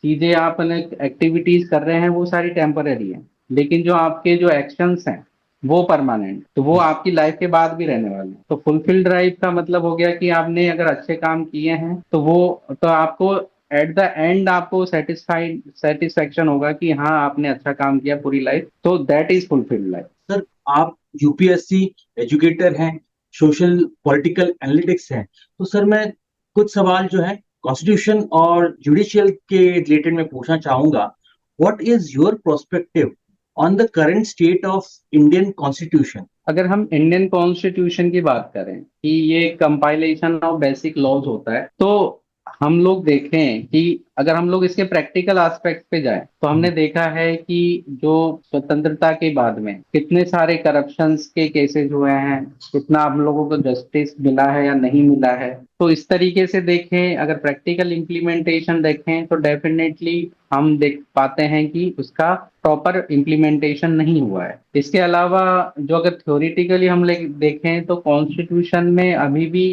चीजें आप एक्टिविटीज कर रहे हैं वो सारी टेम्पररी है, लेकिन जो आपके जो एक्शंस हैं वो परमानेंट, तो वो आपकी लाइफ के बाद भी रहने वाले हैं। तो फुलफिल्ड लाइफ का मतलब हो गया कि आपने अगर अच्छे काम किए हैं तो वो तो आपको एट द एंड आपको सेटिस्फैक्शन होगा कि हाँ आपने अच्छा काम किया पूरी लाइफ, तो that is fulfilled life. Sir, आप यूपीएससी एजुकेटर हैं, सोशल पॉलिटिकल एनालिटिक्स हैं, तो सर मैं कुछ सवाल जो है कॉन्स्टिट्यूशन और जुडिशियल के रिलेटेड में पूछना चाहूंगा। What is your perspective on the current state of Indian constitution? अगर हम इंडियन कॉन्स्टिट्यूशन की बात करें कि ये कंपाइलेशन ऑफ बेसिक लॉज होता है, तो हम लोग देखें कि अगर हम लोग इसके प्रैक्टिकल एस्पेक्ट पे जाएं तो हमने देखा है कि जो स्वतंत्रता के बाद में कितने सारे करप्शंस के केसेस हुए हैं, कितना हम लोगों को जस्टिस मिला है या नहीं मिला है। तो इस तरीके से देखें, अगर प्रैक्टिकल इम्प्लीमेंटेशन देखें तो डेफिनेटली हम देख पाते हैं कि उसका प्रॉपर इम्प्लीमेंटेशन नहीं हुआ है। इसके अलावा जो अगर थ्योरेटिकली हम देखें तो कॉन्स्टिट्यूशन में अभी भी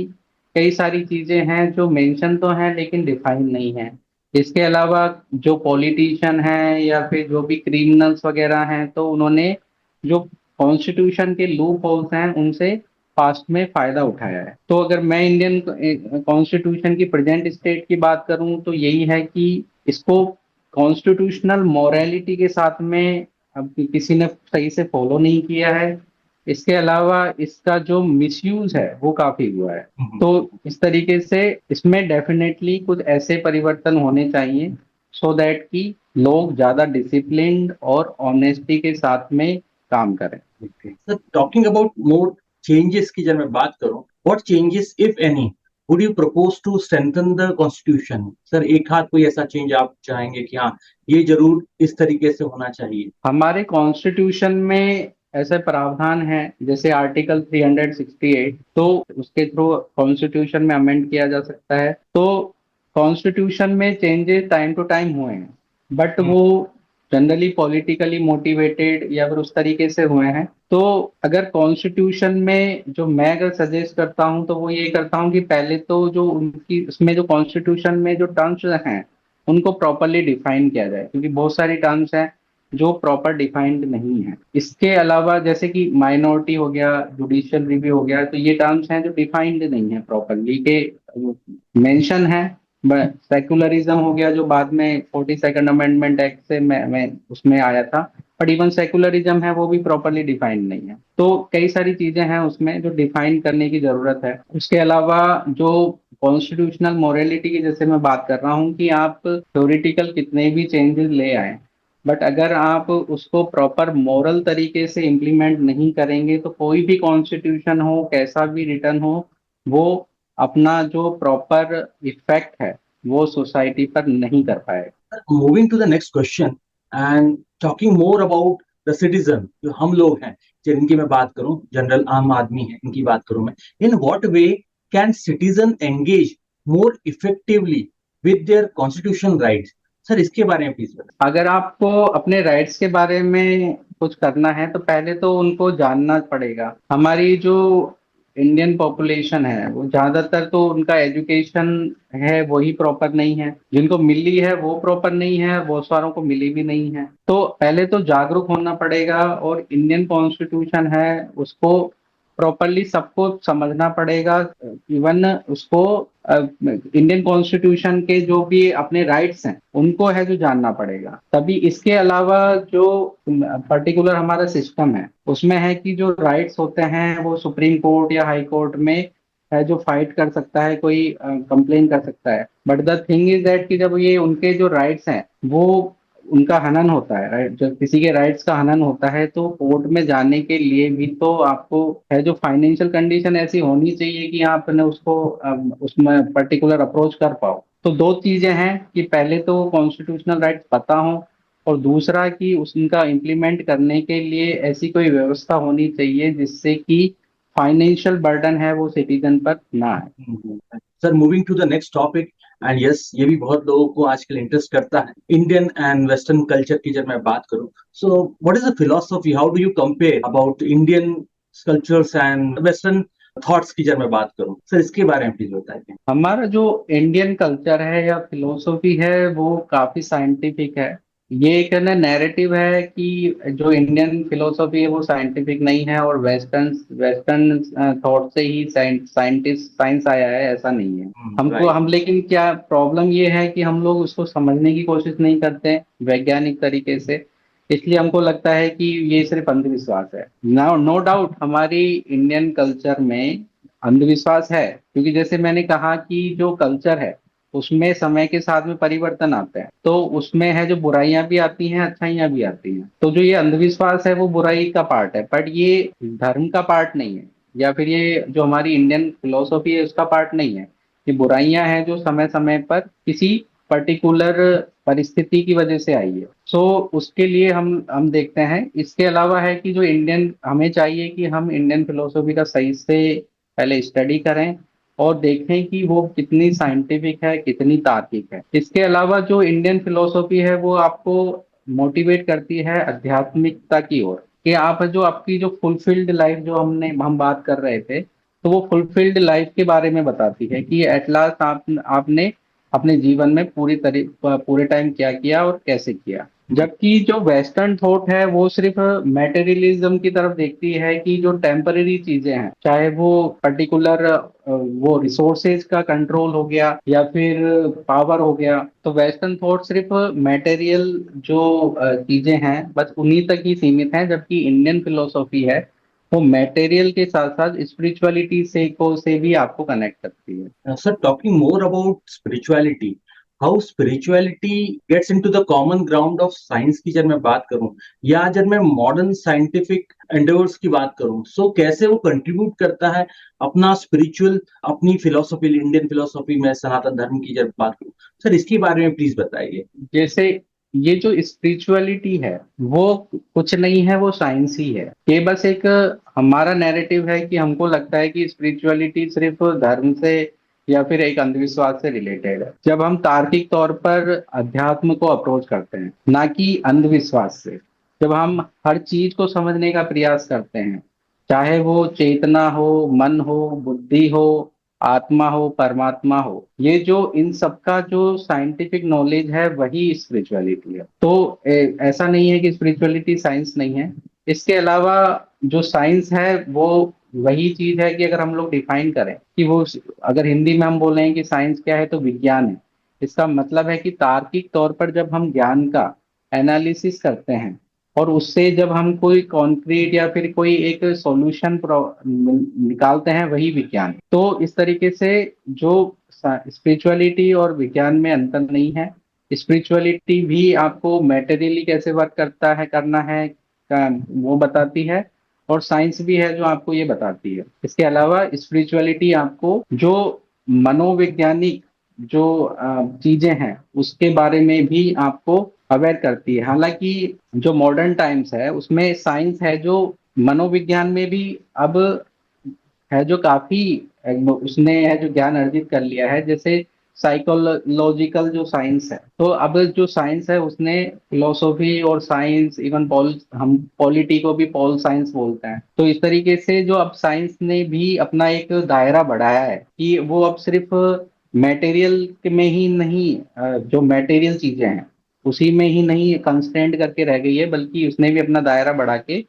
कई सारी चीजें हैं जो मेंशन तो हैं लेकिन डिफाइन नहीं है। इसके अलावा जो पॉलिटिशियन हैं या फिर जो भी क्रिमिनल्स वगैरह हैं, तो उन्होंने जो कॉन्स्टिट्यूशन के लूप होल्स हैं उनसे पास्ट में फायदा उठाया है। तो अगर मैं इंडियन कॉन्स्टिट्यूशन की प्रेजेंट स्टेट की बात करूं तो यही है कि इसको कॉन्स्टिट्यूशनल मॉरेलिटी के साथ में अब किसी ने सही से फॉलो नहीं किया है। इसके अलावा इसका जो मिसयूज है वो काफी हुआ है। तो इस तरीके से इसमें डेफिनेटली कुछ ऐसे परिवर्तन होने चाहिए सो दैट कि लोग ज्यादा डिसिप्लिन्ड और ऑनेस्टी के साथ में काम करें। Sir, talking about more changes की जब मैं बात करूं, what changes if any would you propose to strengthen the constitution? Sir, एक हाथ कोई ऐसा चेंज आप चाहेंगे कि हाँ ये जरूर इस तरीके से होना चाहिए? हमारे कॉन्स्टिट्यूशन में ऐसे प्रावधान है जैसे आर्टिकल 368, तो उसके थ्रू कॉन्स्टिट्यूशन में अमेंड किया जा सकता है। तो कॉन्स्टिट्यूशन में चेंजेस टाइम टू टाइम हुए हैं, बट वो जनरली पॉलिटिकली मोटिवेटेड या फिर उस तरीके से हुए हैं। तो अगर कॉन्स्टिट्यूशन में जो मैं अगर सजेस्ट करता हूं तो वो ये करता हूं कि पहले तो जो उनकी उसमें जो कॉन्स्टिट्यूशन में जो टर्म्स हैं उनको प्रॉपरली डिफाइन किया जाए, क्योंकि बहुत सारी टर्म्स हैं जो प्रॉपर डिफाइंड नहीं है। इसके अलावा जैसे कि माइनॉरिटी हो गया, जुडिशियल रिव्यू हो गया, तो ये टर्म्स हैं जो डिफाइंड नहीं है प्रॉपरली के मेंशन है। सेकुलरिज्म हो गया जो बाद में 42nd अमेंडमेंट एक्ट से मैं उसमें आया था, बट इवन सेकुलरिज्म है वो भी प्रॉपरली डिफाइंड नहीं है। तो कई सारी चीजें हैं उसमें जो डिफाइन करने की जरूरत है। उसके अलावा जो कॉन्स्टिट्यूशनल मोरालिटी की जैसे मैं बात कर रहा हूँ कि आप थ्योरेटिकल कितने भी चेंजेस ले आए, बट अगर आप उसको प्रॉपर मोरल तरीके से इम्प्लीमेंट नहीं करेंगे तो कोई भी कॉन्स्टिट्यूशन हो, कैसा भी रिटर्न हो, वो अपना जो प्रॉपर इफेक्ट है वो सोसाइटी पर नहीं कर पाएगा। Moving to the next question and talking more about the citizen, जो हम लोग हैं, जिनकी मैं बात करूं, जनरल आम आदमी है, इनकी बात करूं मैं, in what way can citizen engage more effectively with their constitution rights? Sir, इसके बारे में प्लीज बताएं। अगर आपको अपने राइट्स के बारे में कुछ करना है तो पहले तो उनको जानना पड़ेगा। हमारी जो इंडियन पॉपुलेशन है वो ज्यादातर तो उनका एजुकेशन है वही प्रॉपर नहीं है, जिनको मिली है वो प्रॉपर नहीं है, बहुत सारों को मिली भी नहीं है। तो पहले तो जागरूक होना पड़ेगा और इंडियन कॉन्स्टिट्यूशन है उसको प्रॉपरली सबको समझना पड़ेगा। इवन उसको इंडियन कॉन्स्टिट्यूशन के जो भी अपने राइट्स हैं उनको है जो जानना पड़ेगा। तभी इसके अलावा जो पर्टिकुलर हमारा सिस्टम है उसमें है कि जो राइट्स होते हैं वो सुप्रीम कोर्ट या हाई कोर्ट में है जो फाइट कर सकता है, कोई कंप्लेन कर सकता है। But the thing is that कि जब ये उनके जो राइट्स हैं वो उनका हनन होता है, राइट, जब किसी के राइट्स का हनन होता है तो कोर्ट में जाने के लिए भी तो आपको है जो फाइनेंशियल कंडीशन ऐसी होनी चाहिए कि आपने उसको उसमें पर्टिकुलर अप्रोच कर पाओ। तो दो चीजें हैं कि पहले तो कॉन्स्टिट्यूशनल राइट्स पता हो और दूसरा कि उनका इम्प्लीमेंट करने के लिए ऐसी कोई व्यवस्था होनी चाहिए जिससे कि फाइनेंशियल बर्डन है वो सिटीजन पर ना आए। Sir, moving to the next topic, and yes, ये भी बहुत लोगों को आजकल इंटरेस्ट करता है, इंडियन एंड वेस्टर्न कल्चर की जब मैं बात करूं, so what is the philosophy, how do you compare about Indian cultures and western thoughts की जब मैं बात करूं? सर, इसके बारे में प्लीज बताइए। हमारा जो इंडियन कल्चर है या फिलोसफी है वो काफी साइंटिफिक है। ये एक ना नैरेटिव है कि जो इंडियन फिलोसफी है वो साइंटिफिक नहीं है और वेस्टर्न वेस्टर्न थॉट से ही साइंटिस्ट साइंस आया है, ऐसा नहीं है। हमको राइट। हम लेकिन क्या प्रॉब्लम ये है कि हम लोग उसको समझने की कोशिश नहीं करते वैज्ञानिक तरीके से, इसलिए हमको लगता है कि ये सिर्फ अंधविश्वास है। नो नो डाउट हमारी इंडियन कल्चर में अंधविश्वास है, क्योंकि जैसे मैंने कहा कि जो कल्चर है उसमें समय के साथ में परिवर्तन आते हैं, तो उसमें है जो बुराइयां भी आती हैं अच्छाइयां भी आती हैं। तो जो ये अंधविश्वास है वो बुराई का पार्ट है, बट ये धर्म का पार्ट नहीं है, या फिर ये जो हमारी इंडियन फिलोसफी है उसका पार्ट नहीं है। ये बुराइयां हैं जो समय समय पर किसी पर्टिकुलर परिस्थिति की वजह से आई है। सो उसके लिए हम देखते हैं। इसके अलावा है कि जो इंडियन हमें चाहिए कि हम इंडियन फिलोसफी का सही से पहले स्टडी करें और देखें कि वो कितनी साइंटिफिक है कितनी तार्किक है। इसके अलावा जो इंडियन फिलोसफी है वो आपको मोटिवेट करती है आध्यात्मिकता की ओर, कि आप जो आपकी जो फुलफिल्ड लाइफ जो हम बात कर रहे थे, तो वो फुलफिल्ड लाइफ के बारे में बताती है कि एट लास्ट आपने अपने जीवन में पूरे टाइम क्या किया और कैसे किया। जबकि जो वेस्टर्न थॉट है वो सिर्फ मेटेरियलिज्म की तरफ देखती है कि जो टेम्पररी चीजें हैं, चाहे वो पर्टिकुलर वो रिसोर्सेज का कंट्रोल हो गया या फिर पावर हो गया, तो वेस्टर्न थॉट सिर्फ मेटेरियल जो चीजें हैं बस उन्हीं तक ही सीमित हैं। जबकि इंडियन फिलोसॉफी है वो मटेरियल के साथ साथ स्पिरिचुअलिटी से भी आपको कनेक्ट करती है। Sir, talking more about spirituality, how spirituality gets into the common ground of science की जब मैं बात करूं, या जब मैं मॉडर्न साइंटिफिक एंडेवर्स की बात करूं, सो कैसे वो कंट्रीब्यूट करता है अपना स्पिरिचुअल, अपनी फिलोसफी, इंडियन फिलोसफी में सनातन धर्म की जब बात करूं? सर, इसके बारे में प्लीज बताइए। जैसे ये जो स्पिरिचुअलिटी है वो कुछ नहीं है, वो साइंस ही है। ये बस एक हमारा नैरेटिव है कि हमको लगता है कि स्पिरिचुअलिटी सिर्फ धर्म से या फिर एक अंधविश्वास से रिलेटेड है। जब हम तार्किक तौर पर अध्यात्म को अप्रोच करते हैं ना कि अंधविश्वास से, जब हम हर चीज को समझने का प्रयास करते हैं, चाहे वो चेतना हो, मन हो, बुद्धि हो, आत्मा हो, परमात्मा हो, ये जो इन सबका जो साइंटिफिक नॉलेज है वही स्पिरिचुअलिटी है। तो ऐसा नहीं है कि स्पिरिचुअलिटी साइंस नहीं है। इसके अलावा जो साइंस है वो वही चीज है कि अगर हम लोग डिफाइन करें कि वो, अगर हिंदी में हम बोलें कि साइंस क्या है तो विज्ञान है। इसका मतलब है कि तार्किक तौर पर जब हम ज्ञान का एनालिसिस करते हैं और उससे जब हम कोई कॉन्क्रीट या फिर कोई एक सॉल्यूशन निकालते हैं, वही विज्ञान। तो इस तरीके से जो स्पिरिचुअलिटी और विज्ञान में अंतर नहीं है। स्पिरिचुअलिटी भी आपको मेटेरियली कैसे वर्क करता है करना है वो बताती है, और साइंस भी है जो आपको ये बताती है। इसके अलावा स्पिरिचुअलिटी आपको जो मनोवैज्ञानिक जो चीजें हैं उसके बारे में भी आपको अवेयर करती है। हालांकि जो मॉडर्न टाइम्स है उसमें साइंस है जो मनोविज्ञान में भी अब है, जो काफी उसने है जो ज्ञान अर्जित कर लिया है, जैसे साइकोलॉजिकल जो साइंस है। तो अब जो साइंस है उसने फिलोसॉफी और साइंस, इवन पॉल, हम पॉलिटी को भी पॉल साइंस बोलते हैं। तो इस तरीके से जो अब साइंस ने भी अपना एक दायरा बढ़ाया है कि वो अब सिर्फ मटेरियल में ही नहीं, जो मटेरियल चीजें हैं उसी में ही नहीं कंस्ट्रेंट करके रह गई है, बल्कि उसने भी अपना दायरा बढ़ा के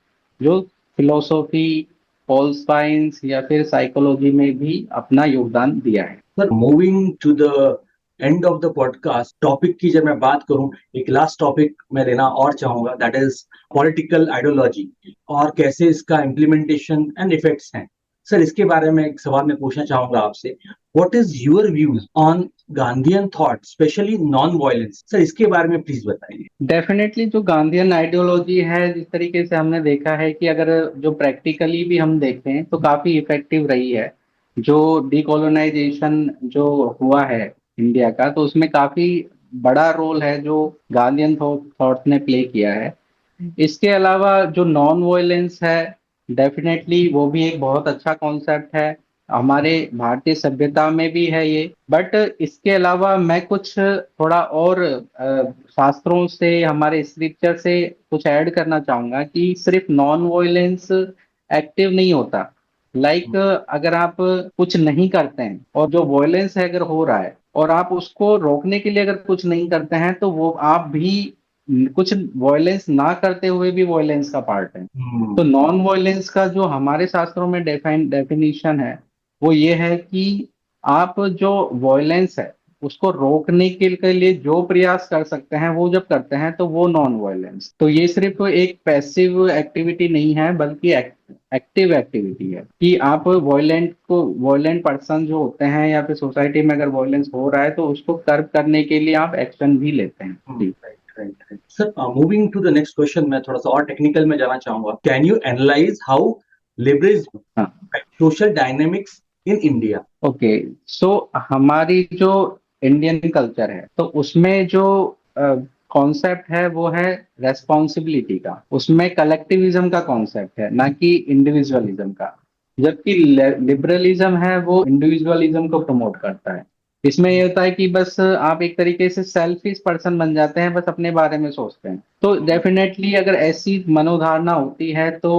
जो फिलोसॉफी, पॉल साइंस या फिर साइकोलॉजी में भी अपना योगदान दिया है। Sir, moving to the end of the podcast, topic की जब मैं बात करूं, एक लास्ट टॉपिक मैं लेना और चाहूंगा, दैट इज पॉलिटिकल आइडियोलॉजी और कैसे इसका इम्प्लीमेंटेशन एंड इफेक्ट्स हैं। सर, इसके बारे में एक सवाल मैं पूछना चाहूंगा आपसे। What is your views on Gandhian thought, specially non violence? Sir, इसके बारे में प्लीज बताइए। डेफिनेटली जो गांधीयन आइडियोलॉजी है, जिस तरीके से हमने देखा है कि अगर जो प्रैक्टिकली भी हम देखें तो काफी इफेक्टिव रही है। जो डिकोलोनाइजेशन जो हुआ है इंडिया का, तो उसमें काफी बड़ा रोल है जो गांधीयन थॉट ने प्ले किया है। इसके अलावा जो नॉन वायलेंस है, डेफिनेटली वो भी एक बहुत अच्छा कॉन्सेप्ट है। हमारे भारतीय सभ्यता में भी है ये। बट इसके अलावा मैं कुछ थोड़ा और शास्त्रों से, हमारे स्क्रिप्चर से कुछ ऐड करना चाहूंगा कि सिर्फ नॉन वायलेंस एक्टिव नहीं होता। लाइक अगर आप कुछ नहीं करते हैं और जो वायलेंस है अगर हो रहा है और आप उसको रोकने के लिए अगर कुछ नहीं करते हैं, तो वो आप भी कुछ वायलेंस ना करते हुए भी वायलेंस का पार्ट है। तो नॉन वायलेंस का जो हमारे शास्त्रों में डेफिनेशन है वो ये है कि आप जो वायलेंस है उसको रोकने के लिए जो प्रयास कर सकते हैं वो जब करते हैं तो वो नॉन वायलेंस। तो ये सिर्फ एक पैसिव एक्टिविटी नहीं है, बल्कि एक्टिव एक्टिविटी है कि आप वायलेंट पर्सन जो होते हैं या फिर सोसाइटी में अगर वायलेंस हो रहा है तो उसको कर्ब करने के लिए आप एक्शन भी लेते हैं। जी। Right. Sir, moving to the next question, मैं थोड़ा सा और टेक्निकल में जाना चाहूंगा। Can you analyse how leverage हाँ। Social dynamics in India? Okay. So हमारी जो इंडियन कल्चर है तो उसमें जो कॉन्सेप्ट है वो है रेस्पॉन्सिबिलिटी का। उसमें कलेक्टिविज्म का कॉन्सेप्ट है, ना कि इंडिविजुअलिज्म का। जबकि लिबरलिज्म है वो इंडिविजुअलिज्म को प्रमोट करता है। इसमें ये होता है कि बस आप एक तरीके से सेल्फिश पर्सन बन जाते हैं, बस अपने बारे में सोचते हैं। तो डेफिनेटली अगर ऐसी मनोधारणा होती है तो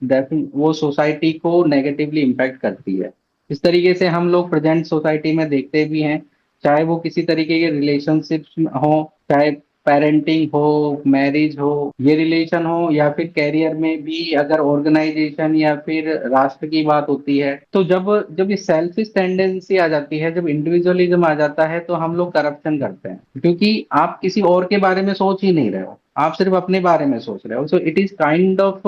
वो सोसाइटी को नेगेटिवली इम्पैक्ट करती है। इस तरीके से हम लोग प्रेजेंट सोसाइटी में देखते भी हैं, चाहे वो किसी तरीके के रिलेशनशिप्स हो, चाहे पेरेंटिंग हो, मैरिज हो, ये रिलेशन हो, या फिर कैरियर में भी अगर ऑर्गेनाइजेशन या फिर राष्ट्र की बात होती है, तो जब जब ये सेल्फिश टेंडेंसी आ जाती है, जब इंडिविजुअलिज्म आ जाता है, तो हम लोग करप्शन करते हैं, क्योंकि आप किसी और के बारे में सोच ही नहीं रहे हो, आप सिर्फ अपने बारे में सोच रहे हो। So it is kind of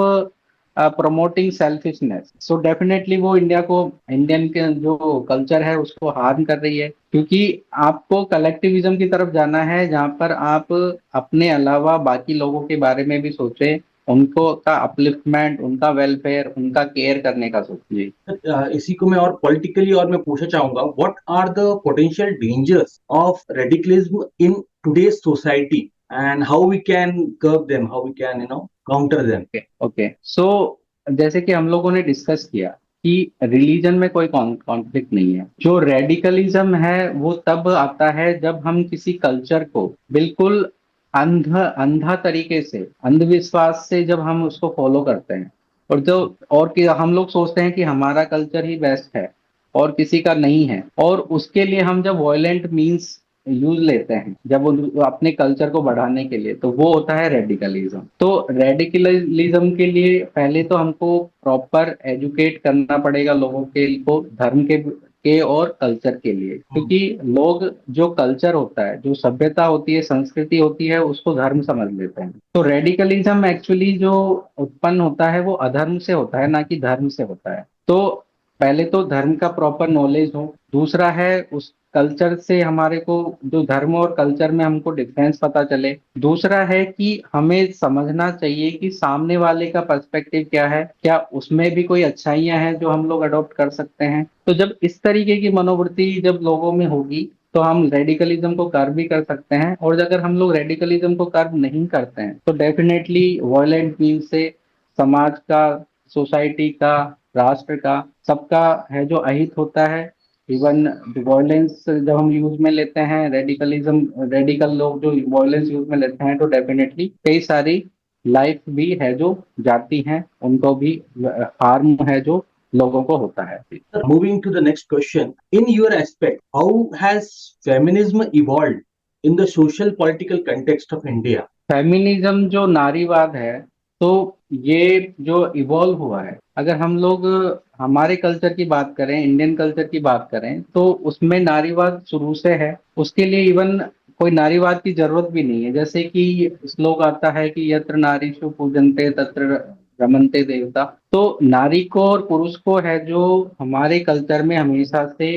promoting selfishness. So definitely वो इंडियन के जो कल्चर है उसको हार्म कर रही है, क्योंकि आपको कलेक्टिविज्म की तरफ जाना है जहां पर आप अपने अलावा बाकी लोगों के बारे में भी सोचें, उनको का अपलिफ्टमेंट, उनका वेलफेयर, उनका केयर करने का सोचिए। इसी को मैं और पॉलिटिकली और मैं पूछना चाहूंगा, what are the potential dangers of radicalism in today's society and how we can curb them, how we can counter them? Okay. So जैसे कि हम लोगों ने डिस्कस किया कि रिलीजन में कोई कॉन्फ्लिक्ट नहीं है। जो रेडिकलिज्म है वो तब आता है जब हम किसी कल्चर को बिल्कुल अंधा तरीके से, अंधविश्वास से जब हम उसको फॉलो करते हैं, और जो और कि हम लोग सोचते हैं कि हमारा कल्चर ही बेस्ट है और किसी का नहीं है, और उसके लिए हम जब वॉयलेंट मीन्स यूज लेते हैं जब अपने कल्चर को बढ़ाने के लिए, तो वो होता है रेडिकलिज्म। तो रेडिकलिज्म के लिए पहले तो हमको प्रॉपर एजुकेट करना पड़ेगा लोगों को धर्म के और कल्चर के लिए, क्योंकि लोग जो कल्चर होता है, जो सभ्यता होती है, संस्कृति होती है, उसको धर्म समझ लेते हैं। तो रेडिकलिज्म एक्चुअली जो उत्पन्न होता है वो अधर्म से होता है, ना कि धर्म से होता है। तो पहले तो धर्म का प्रॉपर नॉलेज हो, दूसरा है उस कल्चर से हमारे को, जो धर्म और कल्चर में हमको डिफरेंस पता चले, दूसरा है कि हमें समझना चाहिए कि सामने वाले का पर्सपेक्टिव क्या है, क्या उसमें भी कोई अच्छाइयां हैं जो हम लोग अडॉप्ट कर सकते हैं। तो जब इस तरीके की मनोवृत्ति जब लोगों में होगी तो हम रेडिकलिज्म को कर्व भी कर सकते हैं। और अगर हम लोग रेडिकलिज्म को कर्व नहीं करते हैं तो डेफिनेटली वायलेंट मीन्स से समाज का, सोसाइटी का, राष्ट्र का, सबका है जो अहित होता है। इवन वायलेंस जब हम यूज में लेते हैं, रेडिकलिज्म, रेडिकल लोग जो वायलेंस यूज में लेते हैं, तो डेफिनेटली कई सारी लाइफ भी है जो जाती हैं, उनको भी हार्म है जो लोगों को होता है। Moving to the next question, in your aspect, how has feminism evolved in the social political context of India? Feminism जो नारीवाद है, तो ये जो इवॉल्व हुआ है, अगर हम लोग हमारे कल्चर की बात करें, इंडियन कल्चर की बात करें, तो उसमें नारीवाद शुरू से है। उसके लिए इवन कोई नारीवाद की जरूरत भी नहीं है। जैसे कि श्लोक आता है कि यत्र नारीषु पूजन्ते तत्र रमन्ते देवता। तो नारी को और पुरुष को है जो हमारे कल्चर में हमेशा से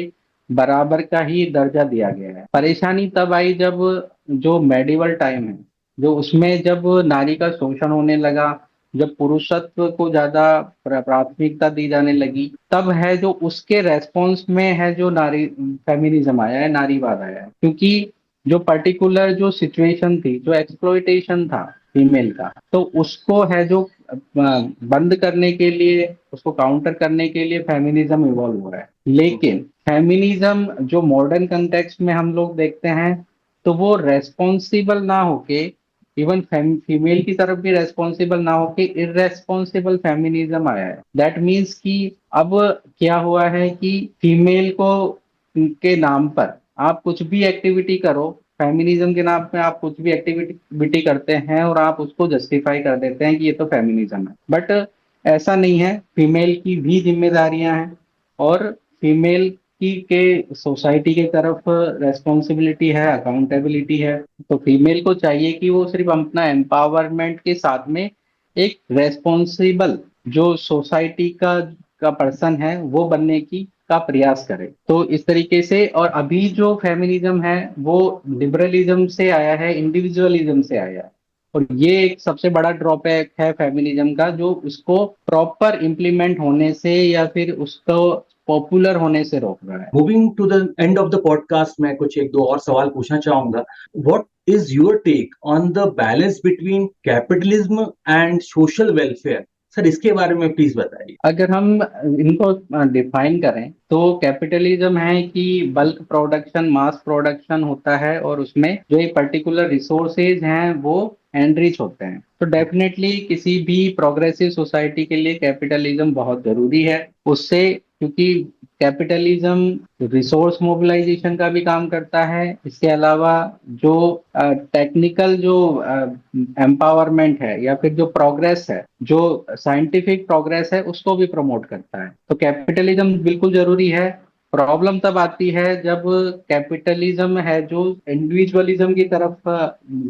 बराबर का ही दर्जा दिया गया है। परेशानी तब आई जब जो मेडिवल टाइम है, जो उसमें जब नारी का शोषण होने लगा, जब पुरुषत्व को ज्यादा प्राथमिकता दी जाने लगी, तब है जो उसके रेस्पॉन्स में है जो नारी फेमिनिज्म आया है, नारीवाद आया है। क्योंकि जो पर्टिकुलर जो सिचुएशन थी, जो एक्सप्लॉइटेशन था फीमेल का, तो उसको है जो बंद करने के लिए, उसको काउंटर करने के लिए फेमिनिज्म इवॉल्व हो रहा है। लेकिन फेमिनिज्म जो मॉडर्न कंटेक्स्ट में हम लोग देखते हैं, तो वो रेस्पॉन्सिबल ना होके, इवन फीमेल की तरफ भी रेस्पॉन्सिबल ना होके इररेस्पॉन्सिबल फेमिनिज्म आया है। दैट मीन्स कि अब क्या हुआ है कि फीमेल को के नाम पर आप कुछ भी एक्टिविटी करो, फेमिनिज्म के नाम पे आप कुछ भी एक्टिविटी करते हैं और आप उसको जस्टिफाई कर देते हैं कि ये तो फेमिनिज्म है। बट ऐसा नहीं है, फीमेल की भी जिम्मेदारियां हैं और फीमेल की के सोसाइटी के तरफ रेस्पॉन्सिबिलिटी है, अकाउंटेबिलिटी है। तो फीमेल को चाहिए कि वो सिर्फ अपना एम्पावरमेंट के साथ में एक रेस्पॉन्सिबल जो सोसाइटी का पर्सन है वो बनने की का प्रयास करे। तो इस तरीके से, और अभी जो फेमिनिज्म है वो लिबरलिज्म से आया है, इंडिविजुअलिज्म से आया है। और ये एक सबसे बड़ा ड्रॉबैक है फेमिनिज्म का, जो उसको प्रॉपर इम्प्लीमेंट होने से या फिर उसको पॉपुलर होने से रोक रहा है। Moving to the end of the podcast, मैं कुछ एक दो और सवाल पूछना चाहूंगा. What is your take on the balance between capitalism and social welfare? Sir इसके बारे में प्लीज बताइए. अगर हम इनको डिफाइन करें तो कैपिटलिज्म है कि बल्क प्रोडक्शन, मास प्रोडक्शन होता है और उसमें जो एक पर्टिकुलर रिसोर्सेज हैं वो एनरिच होते हैं। तो डेफिनेटली किसी भी प्रोग्रेसिव सोसाइटी के लिए कैपिटलिज्म बहुत जरूरी है। उससे, क्योंकि कैपिटलिज्म रिसोर्स मोबिलाइजेशन का भी काम करता है, इसके अलावा जो टेक्निकल जो एम्पावरमेंट है या फिर जो प्रोग्रेस है, जो साइंटिफिक प्रोग्रेस है, उसको भी प्रमोट करता है। तो कैपिटलिज्म बिल्कुल जरूरी है। प्रॉब्लम तब आती है जब कैपिटलिज्म है जो इंडिविजुअलिज्म की तरफ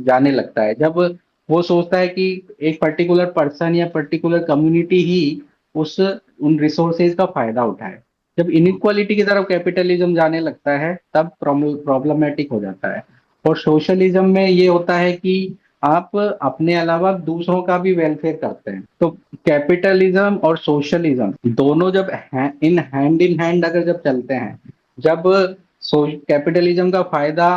जाने लगता है, जब वो सोचता है कि एक पर्टिकुलर पर्सन या पर्टिकुलर कम्युनिटी ही उस उन रिसोर्सेज का फायदा उठाए। जब इनइक्वालिटी की तरफ कैपिटलिज्म जाने लगता है तब प्रॉब्लमेटिक हो जाता है। और सोशलिज्म में ये होता है कि आप अपने अलावा दूसरों का भी वेलफेयर करते हैं। तो कैपिटलिज्म और सोशलिज्म दोनों जब इन हैंड अगर जब चलते हैं, जब कैपिटलिज्म का फायदा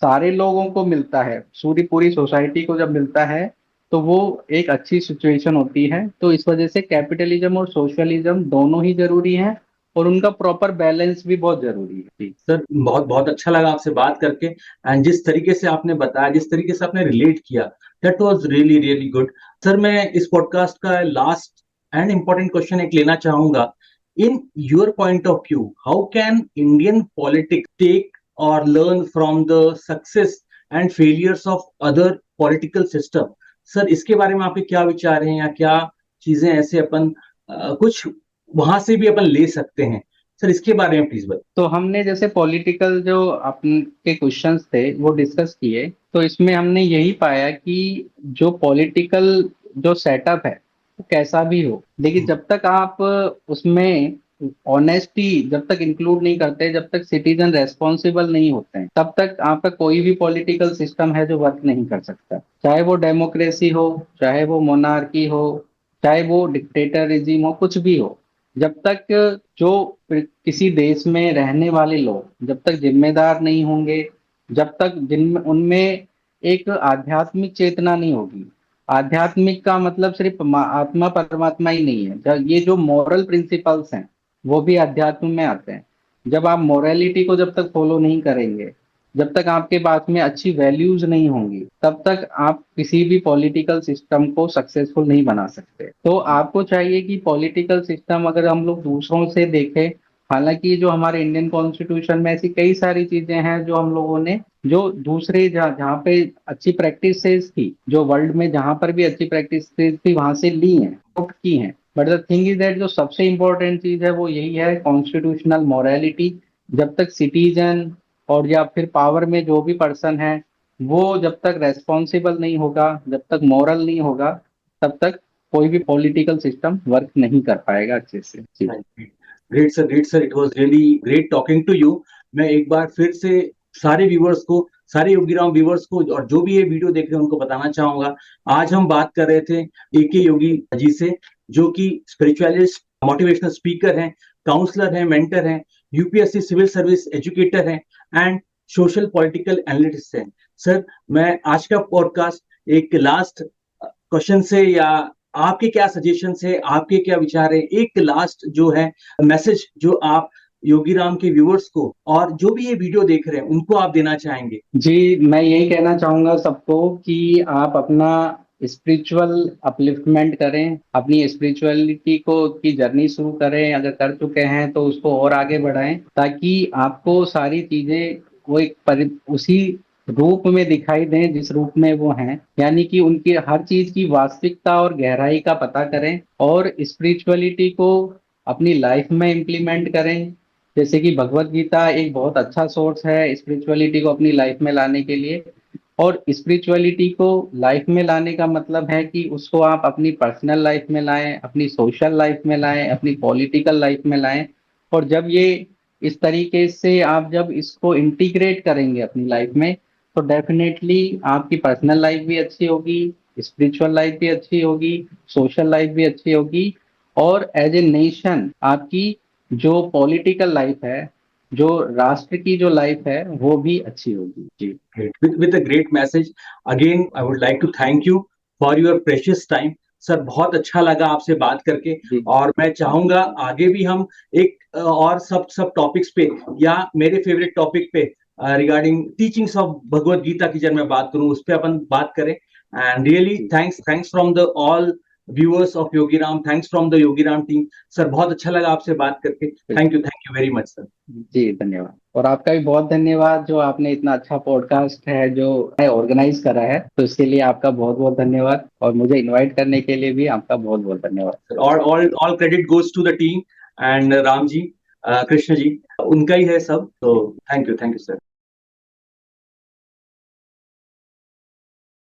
सारे लोगों को मिलता है, पूरी सोसाइटी को जब मिलता है, तो वो एक अच्छी सिचुएशन होती है। तो इस वजह से कैपिटलिज्म और सोशलिज्म दोनों ही जरूरी हैं और उनका प्रॉपर बैलेंस भी बहुत जरूरी है। सर बहुत बहुत अच्छा लगा आपसे बात करके, एंड जिस तरीके से आपने बताया, जिस तरीके से आपने रिलेट किया, that was really really good. Sir मैं इस पॉडकास्ट का लास्ट एंड इम्पोर्टेंट क्वेश्चन एक लेना चाहूंगा. In your point of view, how can Indian politics take और learn from the success and failures of other political system? Sir इसके बारे में आपके क्या विचार हैं, या क्या चीजें ऐसे अपन कुछ वहां से भी अपन ले सकते हैं? सर इसके बारे में प्लीज बताइए. तो हमने जैसे पॉलिटिकल जो आपके क्वेश्चंस थे वो डिस्कस किए, तो इसमें हमने यही पाया कि जो पॉलिटिकल जो सेटअप है वो कैसा भी हो, लेकिन जब तक आप उसमें ऑनेस्टी जब तक इंक्लूड नहीं करते, जब तक सिटीजन रेस्पॉन्सिबल नहीं होते हैं, तब तक आपका कोई भी पॉलिटिकल सिस्टम है जो वर्क नहीं कर सकता। चाहे वो डेमोक्रेसी हो, चाहे वो मोनार्की हो, चाहे वो डिक्टेटरिज्म हो, कुछ भी हो, जब तक जो किसी देश में रहने वाले लोग जब तक जिम्मेदार नहीं होंगे, जब तक जिनमें उनमें एक आध्यात्मिक चेतना नहीं होगी। आध्यात्मिक का मतलब सिर्फ आत्मा परमात्मा ही नहीं है, ये जो मॉरल प्रिंसिपल्स हैं वो भी अध्यात्म में आते हैं। जब आप मोरालिटी को जब तक फॉलो नहीं करेंगे, जब तक आपके पास में अच्छी वैल्यूज नहीं होंगी, तब तक आप किसी भी पॉलिटिकल सिस्टम को सक्सेसफुल नहीं बना सकते। तो आपको चाहिए कि पॉलिटिकल सिस्टम अगर हम लोग दूसरों से देखें, हालांकि जो हमारे इंडियन कॉन्स्टिट्यूशन में ऐसी कई सारी चीजें हैं जो हम लोगों ने जो दूसरे जहाँ पे अच्छी प्रैक्टिसेस थी, जो वर्ल्ड में जहाँ पर भी अच्छी प्रैक्टिसेस थी वहां से ली हैं, adopt की हैं। But the thing is that जो सबसे इंपॉर्टेंट चीज है वो यही है, कॉन्स्टिट्यूशनल मोरालिटी। जब तक सिटीजन और या फिर पावर में जो भी पर्सन है वो जब तक रेस्पॉन्सिबल नहीं होगा, जब तक मॉरल नहीं होगा, तब तक कोई भी पॉलिटिकल सिस्टम वर्क नहीं कर पाएगा अच्छे से। जी। Great sir, it was really great talking to you. मैं एक बार फिर से सारे व्यूवर्स को, सारे योगीराम व्यूवर्स को और जो भी ये वीडियो देख रहे हैं उनको बताना चाहूंगा, आज हम बात कर रहे थे AK योगी जी से, जो कि स्पिरिचुअलिस्ट, मोटिवेशनल स्पीकर हैं, काउंसलर हैं, मेंटर हैं, UPSC सिविल सर्विस एजुकेटर हैं एंड सोशल पॉलिटिकल एनालिस्ट हैं। सर, मैं आज का पॉडकास्ट एक लास्ट क्वेश्चन से या आपके क्या सजेशन है, आपके क्या विचार है, एक लास्ट जो है मैसेज जो आप योगीराम के व्यूअर्स को और जो भी ये वीडियो देख रहे हैं उनको आप देना चाहेंगे? जी, मैं यही कहना चाहूंगा सबको कि आप अपना स्पिरिचुअल अपलिफ्टमेंट करें, अपनी स्पिरिचुअलिटी को की जर्नी शुरू करें। अगर कर चुके हैं तो उसको और आगे बढ़ाएं, ताकि आपको सारी चीजें वो उसी रूप में दिखाई दें जिस रूप में वो हैं। यानी कि उनकी हर चीज की वास्तविकता और गहराई का पता करें और स्पिरिचुअलिटी को अपनी लाइफ में इम्प्लीमेंट करें। जैसे कि भगवत गीता एक बहुत अच्छा सोर्स है स्पिरिचुअलिटी को अपनी लाइफ में लाने के लिए। और स्पिरिचुअलिटी को लाइफ में लाने का मतलब है कि उसको आप अपनी पर्सनल लाइफ में लाएं, अपनी सोशल लाइफ में लाएं, अपनी पॉलिटिकल लाइफ में लाएं। और जब ये इस तरीके से आप जब इसको इंटीग्रेट करेंगे अपनी लाइफ में, तो डेफिनेटली आपकी पर्सनल लाइफ भी अच्छी होगी, स्पिरिचुअल लाइफ भी अच्छी होगी, सोशल लाइफ भी अच्छी होगी। और एज ए नेशन आपकी जो पॉलिटिकल लाइफ है, जो राष्ट्र की जो लाइफ है, वो भी अच्छी होगी। जी। Great. With a great message. Again, I would like to thank you for your precious time. Sir, बहुत अच्छा लगा आपसे बात करके जी। और मैं चाहूंगा आगे भी हम एक और सब टॉपिक्स पे या मेरे फेवरेट टॉपिक पे regarding teachings of Bhagavad Gita की जब मैं बात करूं उस पे अपन बात करें। And really thanks from the all viewers of Yogiram, thanks from the Yogiram team. Sir, बहुत अच्छा लगा आपसे बात करके। Thank you very much sir. जी, धन्यवाद। और आपका भी बहुत धन्यवाद, जो आपने इतना अच्छा पॉडकास्ट है जो ऑर्गेनाइज करा है, तो इसके लिए आपका बहुत बहुत धन्यवाद। और मुझे इनवाइट करने के लिए भी आपका बहुत बहुत धन्यवाद। all credit goes to the team and Ram ji, Krishna ji, उनका ही है सब। तो थैंक यू सर।